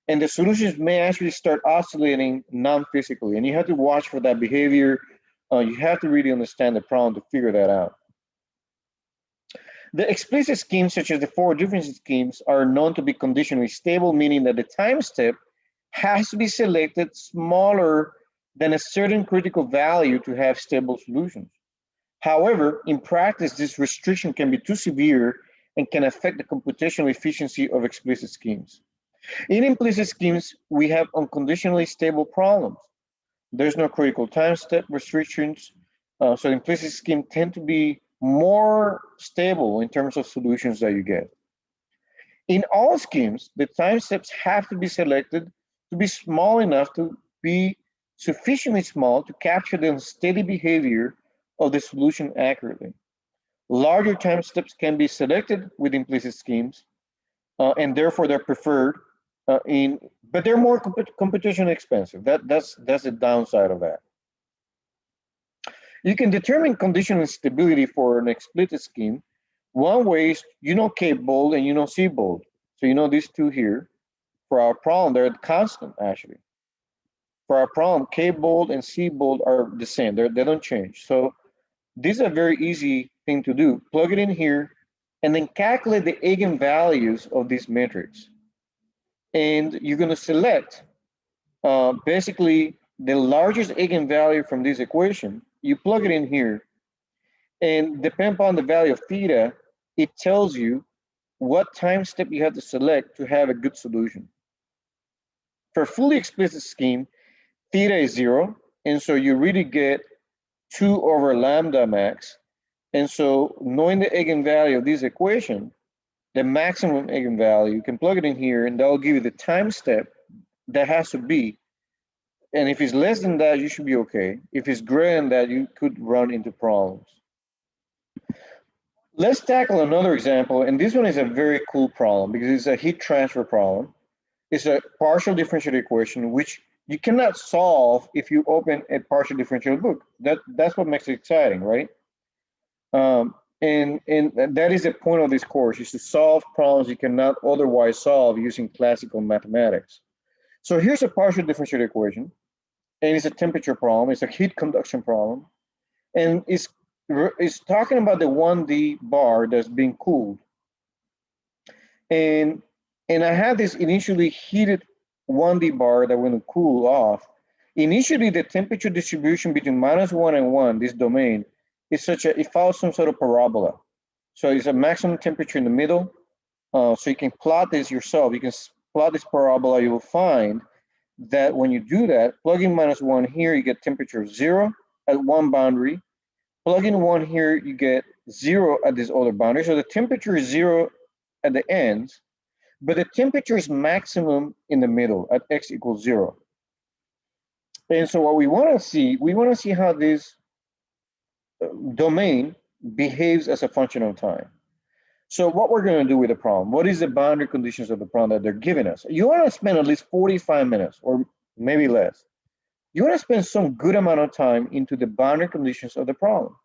and the solutions may actually start oscillating non-physically, and you have to watch for that behavior. You have to really understand the problem to figure that out. The explicit schemes, such as the forward difference schemes, are known to be conditionally stable, meaning that the time step has to be selected smaller than a certain critical value to have stable solutions. However, in practice, this restriction can be too severe and can affect the computational efficiency of explicit schemes. In implicit schemes, we have unconditionally stable problems. There's no critical time step restrictions, so implicit schemes tend to be more stable in terms of solutions that you get. In all schemes, the time steps have to be selected to be small enough to be sufficiently small to capture the unsteady behavior of the solution accurately. Larger time steps can be selected with implicit schemes, and therefore they're preferred but they're more computationally expensive. That's the downside of that. You can determine conditional stability for an explicit scheme. One way is you know K bold and you know C bold. So you know these two here. For our problem, they're constant actually. For our problem, K bold and C bold are the same. They don't change. So this is a very easy thing to do. Plug it in here and then calculate the eigenvalues of these metrics. And you're going to select basically the largest eigenvalue from this equation. You plug it in here, and depending upon the value of theta, it tells you what time step you have to select to have a good solution. For a fully explicit scheme, theta is 0, and so you really get 2 over lambda max. And so knowing the eigenvalue of this equation, the maximum eigenvalue, you can plug it in here, and that will give you the time step that has to be. And if it's less than that, you should be okay. If it's greater than that, you could run into problems. Let's tackle another example, and this one is a very cool problem because it's a heat transfer problem. It's a partial differential equation, which you cannot solve if you open a partial differential book. That's what makes it exciting, right? And that is the point of this course, is to solve problems you cannot otherwise solve using classical mathematics. So here's a partial differential equation, and it's a temperature problem, it's a heat conduction problem, and it's talking about the 1D bar that's being cooled. And I had this initially heated 1D bar that went to cool off. Initially, the temperature distribution between -1 and 1, this domain, is such a, it follows some sort of parabola. So it's a maximum temperature in the middle. So you can plot this yourself. You can plot this parabola. You will find that when you do that, plug in -1 here, you get temperature 0 at one boundary. Plug in 1 here, you get 0 at this other boundary. So the temperature is 0 at the ends, but the temperature is maximum in the middle at x equals 0. And so what we want to see how this domain behaves as a function of time. So what we're going to do with the problem, what is the boundary conditions of the problem that they're giving us? You want to spend at least 45 minutes or maybe less. You want to spend some good amount of time into the boundary conditions of the problem.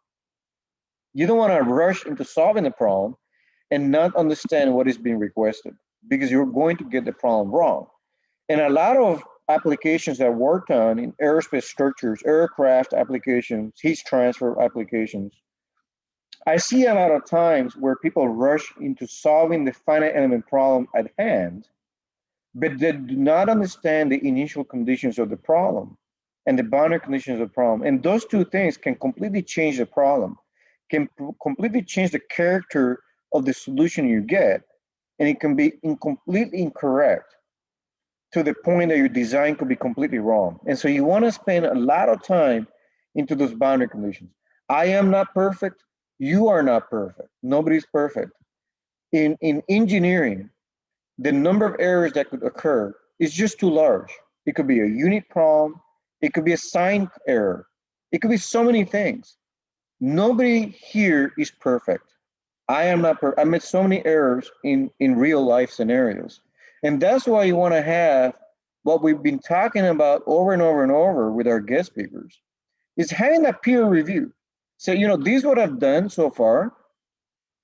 You don't want to rush into solving the problem and not understand what is being requested, because you're going to get the problem wrong. And a lot of applications that worked on in aerospace structures, aircraft applications, heat transfer applications, I see a lot of times where people rush into solving the finite element problem at hand, but they do not understand the initial conditions of the problem and the boundary conditions of the problem. And those two things can completely change the problem, can completely change the character of the solution you get, and it can be completely incorrect to the point that your design could be completely wrong. And so you want to spend a lot of time into those boundary conditions. I am not perfect. You are not perfect. Nobody's perfect. In engineering, the number of errors that could occur is just too large. It could be a unit problem. It could be a sign error. It could be so many things. Nobody here is perfect. I am not perfect. I made so many errors in real life scenarios. And that's why you want to have what we've been talking about over and over and over with our guest speakers is having that peer review. So, this is what I've done so far.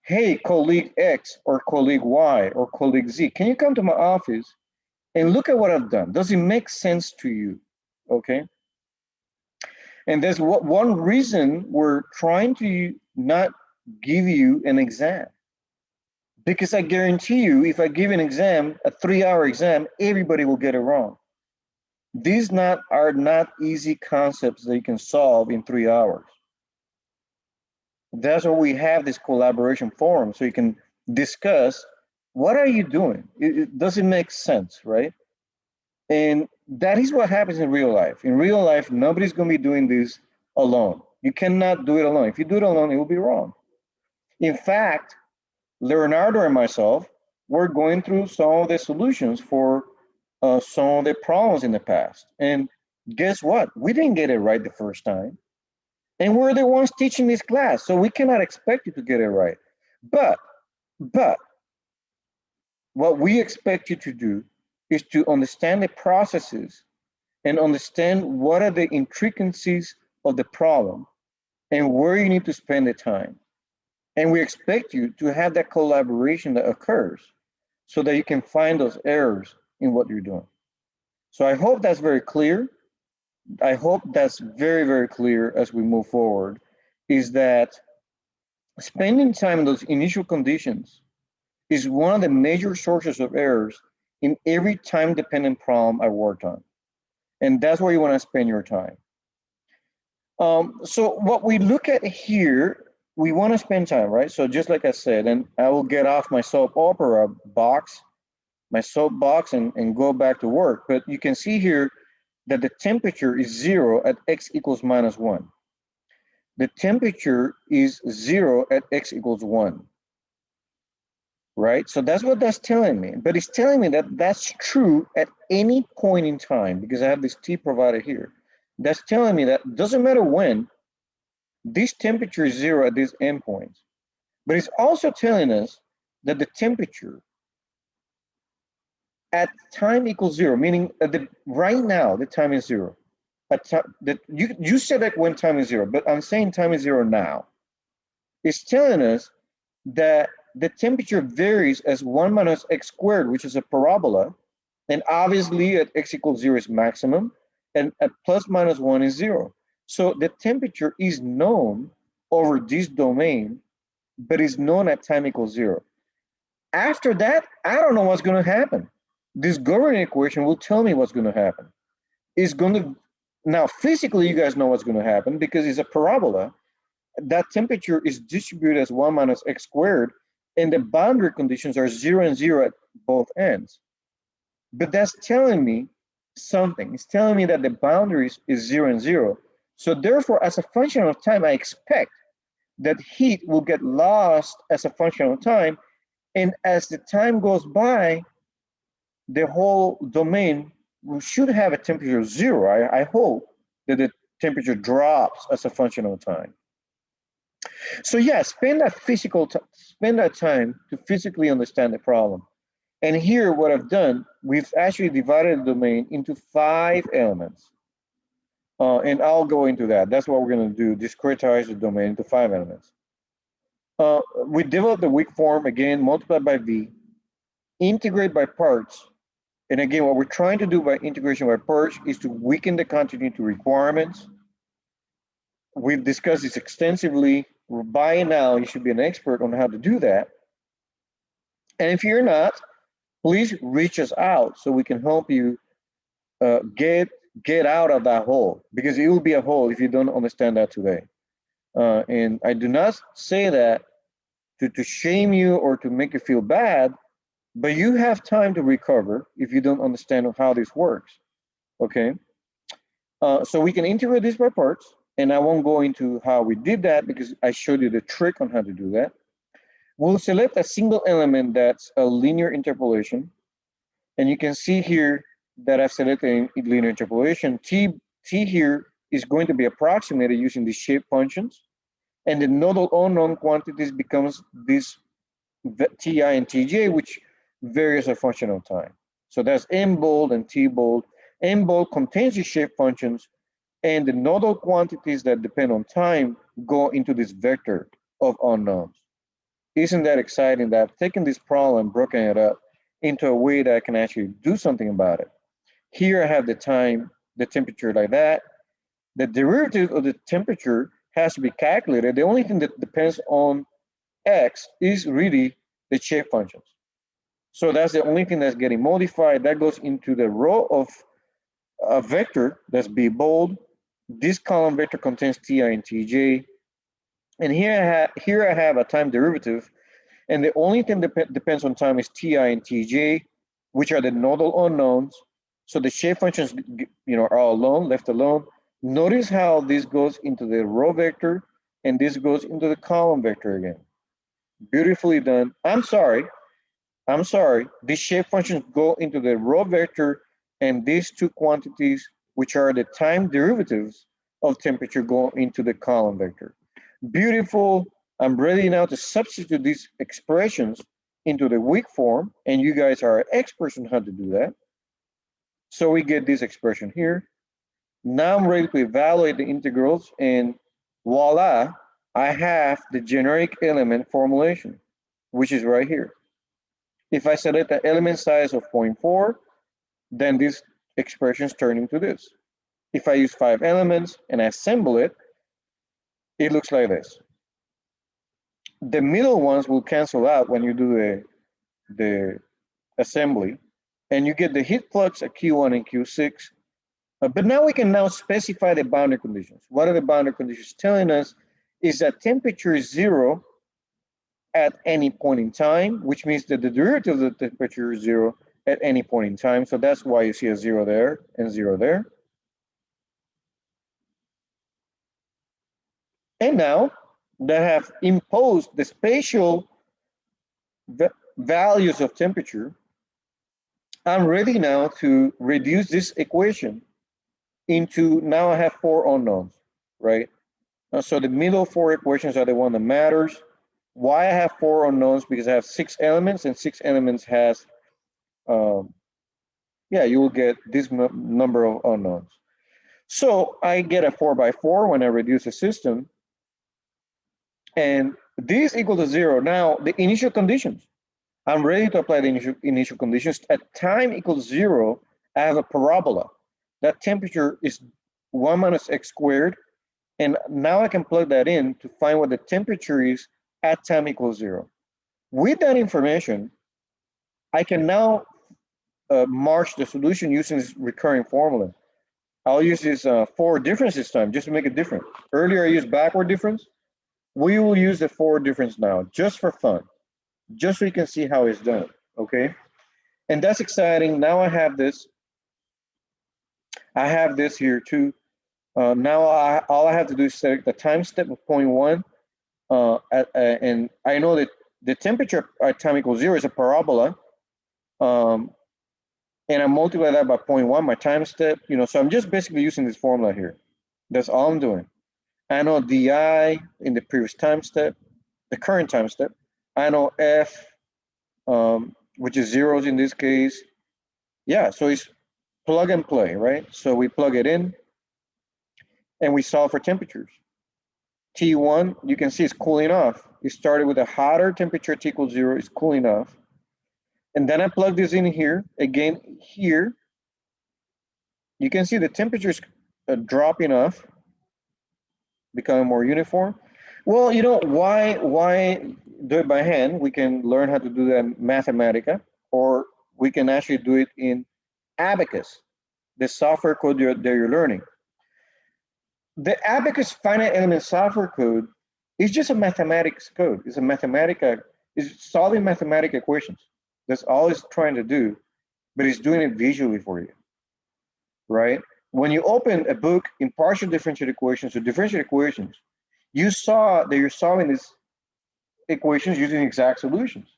Hey, colleague X or colleague Y or colleague Z, can you come to my office and look at what I've done? Does it make sense to you? Okay. And there's one reason we're trying to not give you an exam. Because I guarantee you, if I give an exam, a 3-hour exam, everybody will get it wrong. These are not easy concepts that you can solve in 3 hours. That's why we have this collaboration forum, so you can discuss what are you doing? Does it make sense, right? And that is what happens in real life. In real life, nobody's going to be doing this alone. You cannot do it alone. If you do it alone, it will be wrong. In fact, Leonardo and myself, we're going through some of the solutions for some of the problems in the past. And guess what? We didn't get it right the first time. And we're the ones teaching this class, so we cannot expect you to get it right. But what we expect you to do is to understand the processes and understand what are the intricacies of the problem and where you need to spend the time. And we expect you to have that collaboration that occurs so that you can find those errors in what you're doing. So I hope that's very clear. I hope that's very, very clear as we move forward, is that spending time in those initial conditions is one of the major sources of errors in every time-dependent problem I worked on. And that's where you want to spend your time. So what we look at here, we want to spend time, right? So just like I said, and I will get off my soap opera box, my soapbox, and go back to work. But you can see here that the temperature is 0 at x equals -1. The temperature is 0 at x equals 1. Right? So that's what that's telling me. But it's telling me that that's true at any point in time, because I have this T provided here. That's telling me that doesn't matter when, this temperature is 0 at these endpoints. But it's also telling us that the temperature at time equals 0, meaning right now the time is 0. You said that when time is 0, but I'm saying time is 0 now. It's telling us that the temperature varies as 1 minus x squared, which is a parabola, and obviously at x equals 0 is maximum, and at plus minus 1 is 0. So the temperature is known over this domain, but is known at time equals 0. After that, I don't know what's going to happen. This governing equation will tell me what's going to happen. It's going to, now physically you guys know what's going to happen because it's a parabola. That temperature is distributed as 1 minus x squared, and the boundary conditions are 0 and 0 at both ends. But that's telling me something. It's telling me that the boundaries is 0 and 0. So therefore, as a function of time, I expect that heat will get lost as a function of time. And as the time goes by, the whole domain should have a temperature of 0. I hope that the temperature drops as a function of time. So yeah, spend that time to physically understand the problem. And here, what I've done, we've actually divided the domain into 5 elements. And I'll go into that. That's what we're going to do, discretize the domain into 5 elements. We develop the weak form, again, multiply by V, integrate by parts. And again, what we're trying to do by integration by parts is to weaken the continuity requirements. We've discussed this extensively By now, you should be an expert on how to do that. And if you're not, please reach us out so we can help you get out of that hole, because it will be a hole if you don't understand that today. And I do not say that to shame you or to make you feel bad, but you have time to recover if you don't understand how this works. Okay. So we can integrate this by parts, and I won't go into how we did that because I showed you the trick on how to do that. We'll select a single element that's a linear interpolation, and you can see here that I've selected a linear interpolation. T here is going to be approximated using the shape functions, and the nodal unknown quantities becomes this Ti and Tj, which varies a function of time. So that's M bold and T bold. M bold contains the shape functions, and the nodal quantities that depend on time go into this vector of unknowns. Isn't that exciting that I've taken this problem and broken it up into a way that I can actually do something about it? Here I have the time, the temperature like that. The derivative of the temperature has to be calculated. The only thing that depends on X is really the shape functions. So that's the only thing that's getting modified. That goes into the row of a vector that's B bold. This column vector contains Ti and Tj. And here I have a time derivative. And the only thing that depends on time is Ti and Tj, which are the nodal unknowns. So the shape functions, are alone, left alone. Notice how this goes into the row vector and this goes into the column vector again. Beautifully done. I'm sorry. These shape functions go into the row vector, and these two quantities, which are the time derivatives of temperature, go into the column vector. Beautiful. I'm ready now to substitute these expressions into the weak form, and you guys are experts on how to do that. So we get this expression here. Now I'm ready to evaluate the integrals, and voila, I have the generic element formulation, which is right here. If I select an element size of 0.4, then these expressions turn into this. If I use 5 elements and assemble it, it looks like this. The middle ones will cancel out when you do the assembly, and you get the heat flux at Q1 and Q6. But now we can now specify the boundary conditions. What are the boundary conditions telling us is that temperature is 0 at any point in time, which means that the derivative of the temperature is 0 at any point in time. So that's why you see a 0 there and 0 there. And now that I have imposed the spatial values of temperature, I'm ready now to reduce this equation into, now I have 4 unknowns, right? So the middle 4 equations are the one that matters. Why I have 4 unknowns? Because I have 6 elements, and 6 elements has, you will get this number of unknowns. So I get a 4x4 when I reduce the system, and this equal to 0. Now the initial conditions, I'm ready to apply the initial conditions. At time equals 0, I have a parabola. That temperature is 1 minus x squared, and now I can plug that in to find what the temperature is at time equals 0. With that information, I can now march the solution using this recurring formula. I'll use this forward difference this time just to make it different. Earlier I used backward difference. We will use the forward difference now just for fun, just so you can see how it's done, okay? And that's exciting. Now I have this. I have this here too. Now all I have to do is select the time step of 0.1, and I know that the temperature at time equals 0 is a parabola, and I multiply that by 0.1, my time step, so I'm just basically using this formula here. That's all I'm doing. I know DI in the previous time step, the current time step. I know F, which is zeros in this case. Yeah, so it's plug and play, right? So we plug it in and we solve for temperatures. T1, you can see it's cooling off. It started with a hotter temperature, T equals 0, it's cooling off. And then I plug this in here, again here. You can see the temperature is dropping off, becoming more uniform. Well, why do it by hand? We can learn how to do that in Mathematica, or we can actually do it in Abacus, the software code that you're learning. The Abacus finite element software code is just a mathematics code. It's a Mathematica, it's solving mathematical equations. That's all it's trying to do, but it's doing it visually for you, right? When you open a book in partial differential equations or differential equations, you saw that you're solving these equations using exact solutions.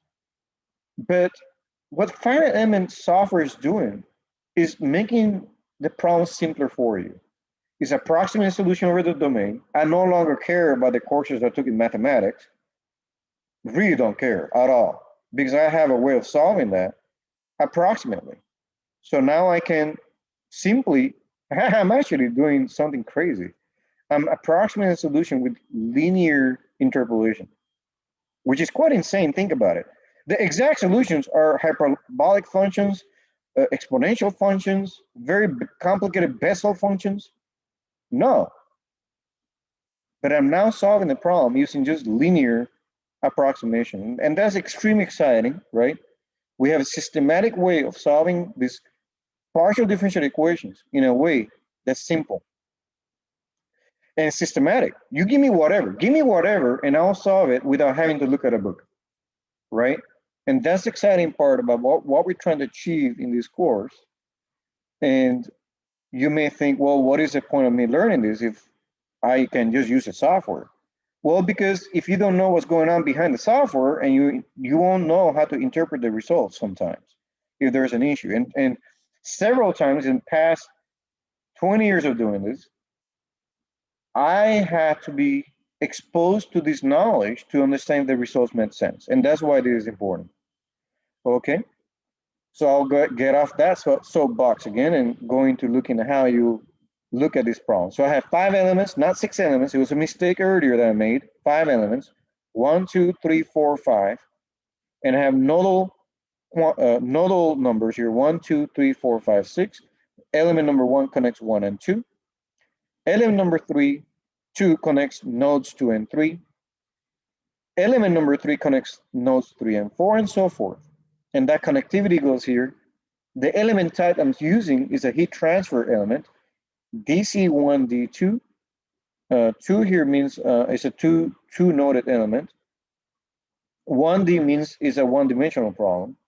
But what finite element software is doing is making the problem simpler for you. It's approximating a solution over the domain. I no longer care about the courses I took in mathematics. Really don't care at all because I have a way of solving that approximately. So now I can simply, I'm actually doing something crazy. I'm approximating a solution with linear interpolation, which is quite insane. Think about it. The exact solutions are hyperbolic functions, exponential functions, very complicated Bessel functions. No, but I'm now solving the problem using just linear approximation. And that's extremely exciting, right? We have a systematic way of solving these partial differential equations in a way that's simple and systematic. You give me whatever, and I'll solve it without having to look at a book, right? And that's the exciting part about what we're trying to achieve in this course. And you may think, well, what is the point of me learning this if I can just use the software? Well, because if you don't know what's going on behind the software, and you won't know how to interpret the results sometimes if there's an issue. And several times in the past 20 years of doing this, I had to be exposed to this knowledge to understand the results made sense. And that's why this is important. Okay. So I'll get off that soapbox again and go into looking at how you look at this problem. So I have 5 elements, not 6 elements. It was a mistake earlier that I made. 5 elements, 1, 2, 3, 4, 5. And I have nodal numbers here, 1, 2, 3, 4, 5, 6. Element number 1 connects 1 and 2. Element number 2 connects nodes 2 and 3. Element number 3 connects nodes 3 and 4, and so forth. And that connectivity goes here. The element type I'm using is a heat transfer element, DC1, D2. 2 here means it's a two noded element. 1D means is a one-dimensional problem.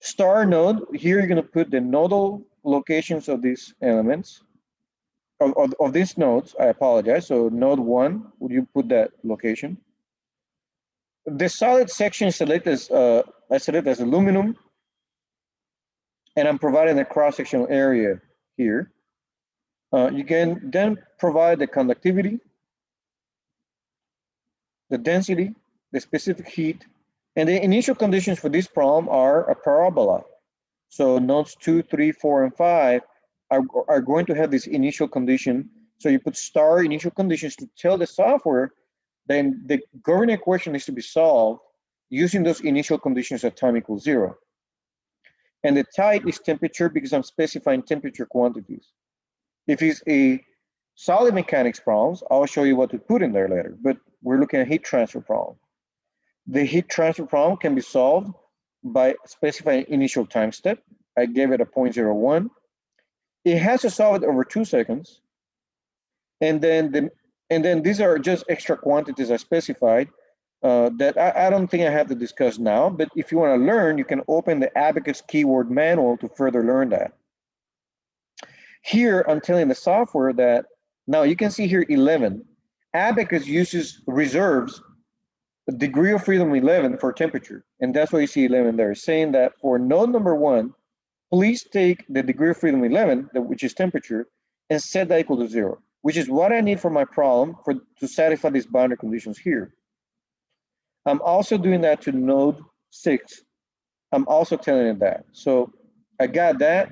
Star node, here you're going to put the nodal locations of these elements, of these nodes, I apologize. So node 1, would you put that location? The solid section select as, I select as aluminum, and I'm providing a cross-sectional area here. You can then provide the conductivity, the density, the specific heat, and the initial conditions for this problem are a parabola. So nodes 2, 3, 4, and 5 are going to have this initial condition. So you put star initial conditions to tell the software then the governing equation needs to be solved using those initial conditions at time equals 0. And the type is temperature because I'm specifying temperature quantities. If it's a solid mechanics problems, I'll show you what to put in there later, but we're looking at heat transfer problem. The heat transfer problem can be solved by specifying initial time step. I gave it a 0.01. It has to solve it over 2 seconds. And then these are just extra quantities I specified that I don't think I have to discuss now, but if you want to learn, you can open the Abacus keyword manual to further learn that. Here, I'm telling the software that, now you can see here 11. Abacus reserves a degree of freedom 11 for temperature, and that's why you see 11 there, saying that for node number 1, please take the degree of freedom 11, which is temperature, and set that equal to 0, which is what I need for my problem to satisfy these boundary conditions here. I'm also doing that to node 6. I'm also telling it that. So I got that.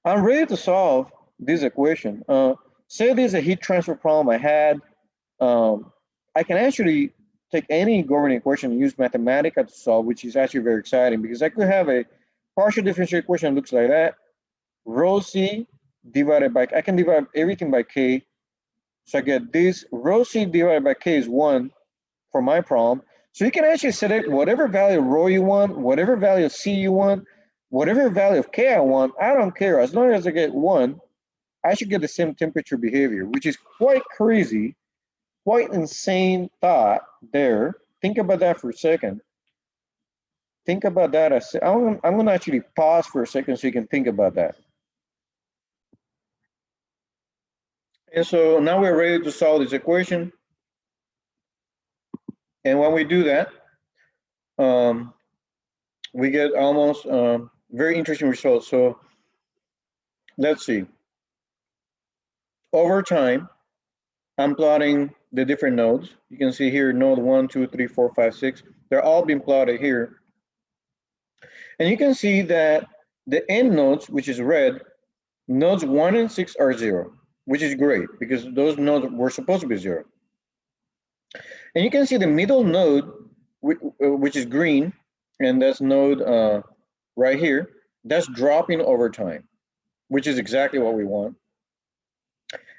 I'm ready to solve this equation. Say there's a heat transfer problem I had. I can actually take any governing equation and use Mathematica to solve, which is actually very exciting because I could have a partial differential equation that looks like that. Rho C divided by, I can divide everything by K. So I get this rho C divided by K is 1 for my problem. So you can actually select whatever value of rho you want, whatever value of C you want, whatever value of K I want. I don't care. As long as I get 1, I should get the same temperature behavior, which is quite crazy, quite insane thought there. Think about that for a second. Think about that. I'm going to actually pause for a second so you can think about that. And so now we're ready to solve this equation. And when we do that, we get almost very interesting results. So let's see. Over time, I'm plotting the different nodes. You can see here node 1, 2, 3, 4, 5, 6. They're all being plotted here. And you can see that the end nodes, which is red, nodes 1 and 6 are 0, which is great because those nodes were supposed to be 0. And you can see the middle node, which is green, and that's node right here, that's dropping over time, which is exactly what we want.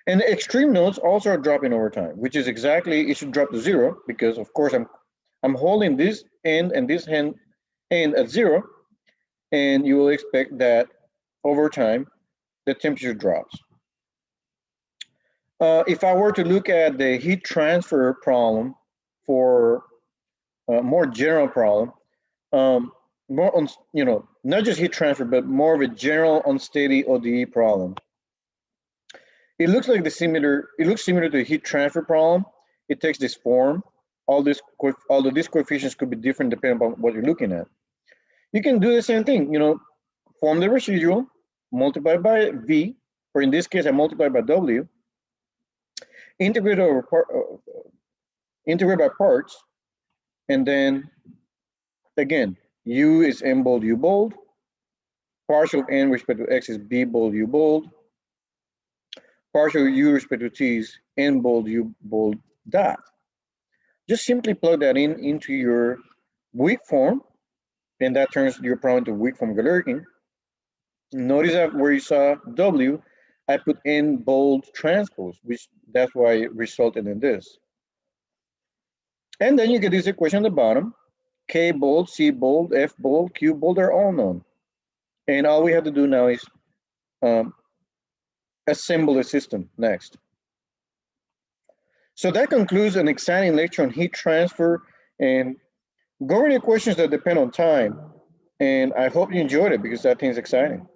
And the extreme nodes also are dropping over time, which is exactly, it should drop to 0 because of course I'm holding this end and this end at 0, and you will expect that over time, the temperature drops. If I were to look at the heat transfer problem for a more general problem, more on, not just heat transfer, but more of a general unsteady ODE problem. It looks like it looks similar to a heat transfer problem. It takes this form. Although these coefficients could be different depending on what you're looking at. You can do the same thing, form the residual, multiply by V, or in this case, I multiply by W, integrate by parts, and then again, U is N bold, U bold, partial of N with respect to X is B bold, U bold, partial U with respect to T is N bold, U bold dot. Just simply plug that into your weak form, and that turns your problem to weak form Galerkin. Notice that where you saw W, I put N bold transpose, which that's why it resulted in this. And then you get this equation on the bottom, K bold, C bold, F bold, Q bold are all known. And all we have to do now is assemble the system next. So that concludes an exciting lecture on heat transfer and governing equations that depend on time. And I hope you enjoyed it because that thing's exciting.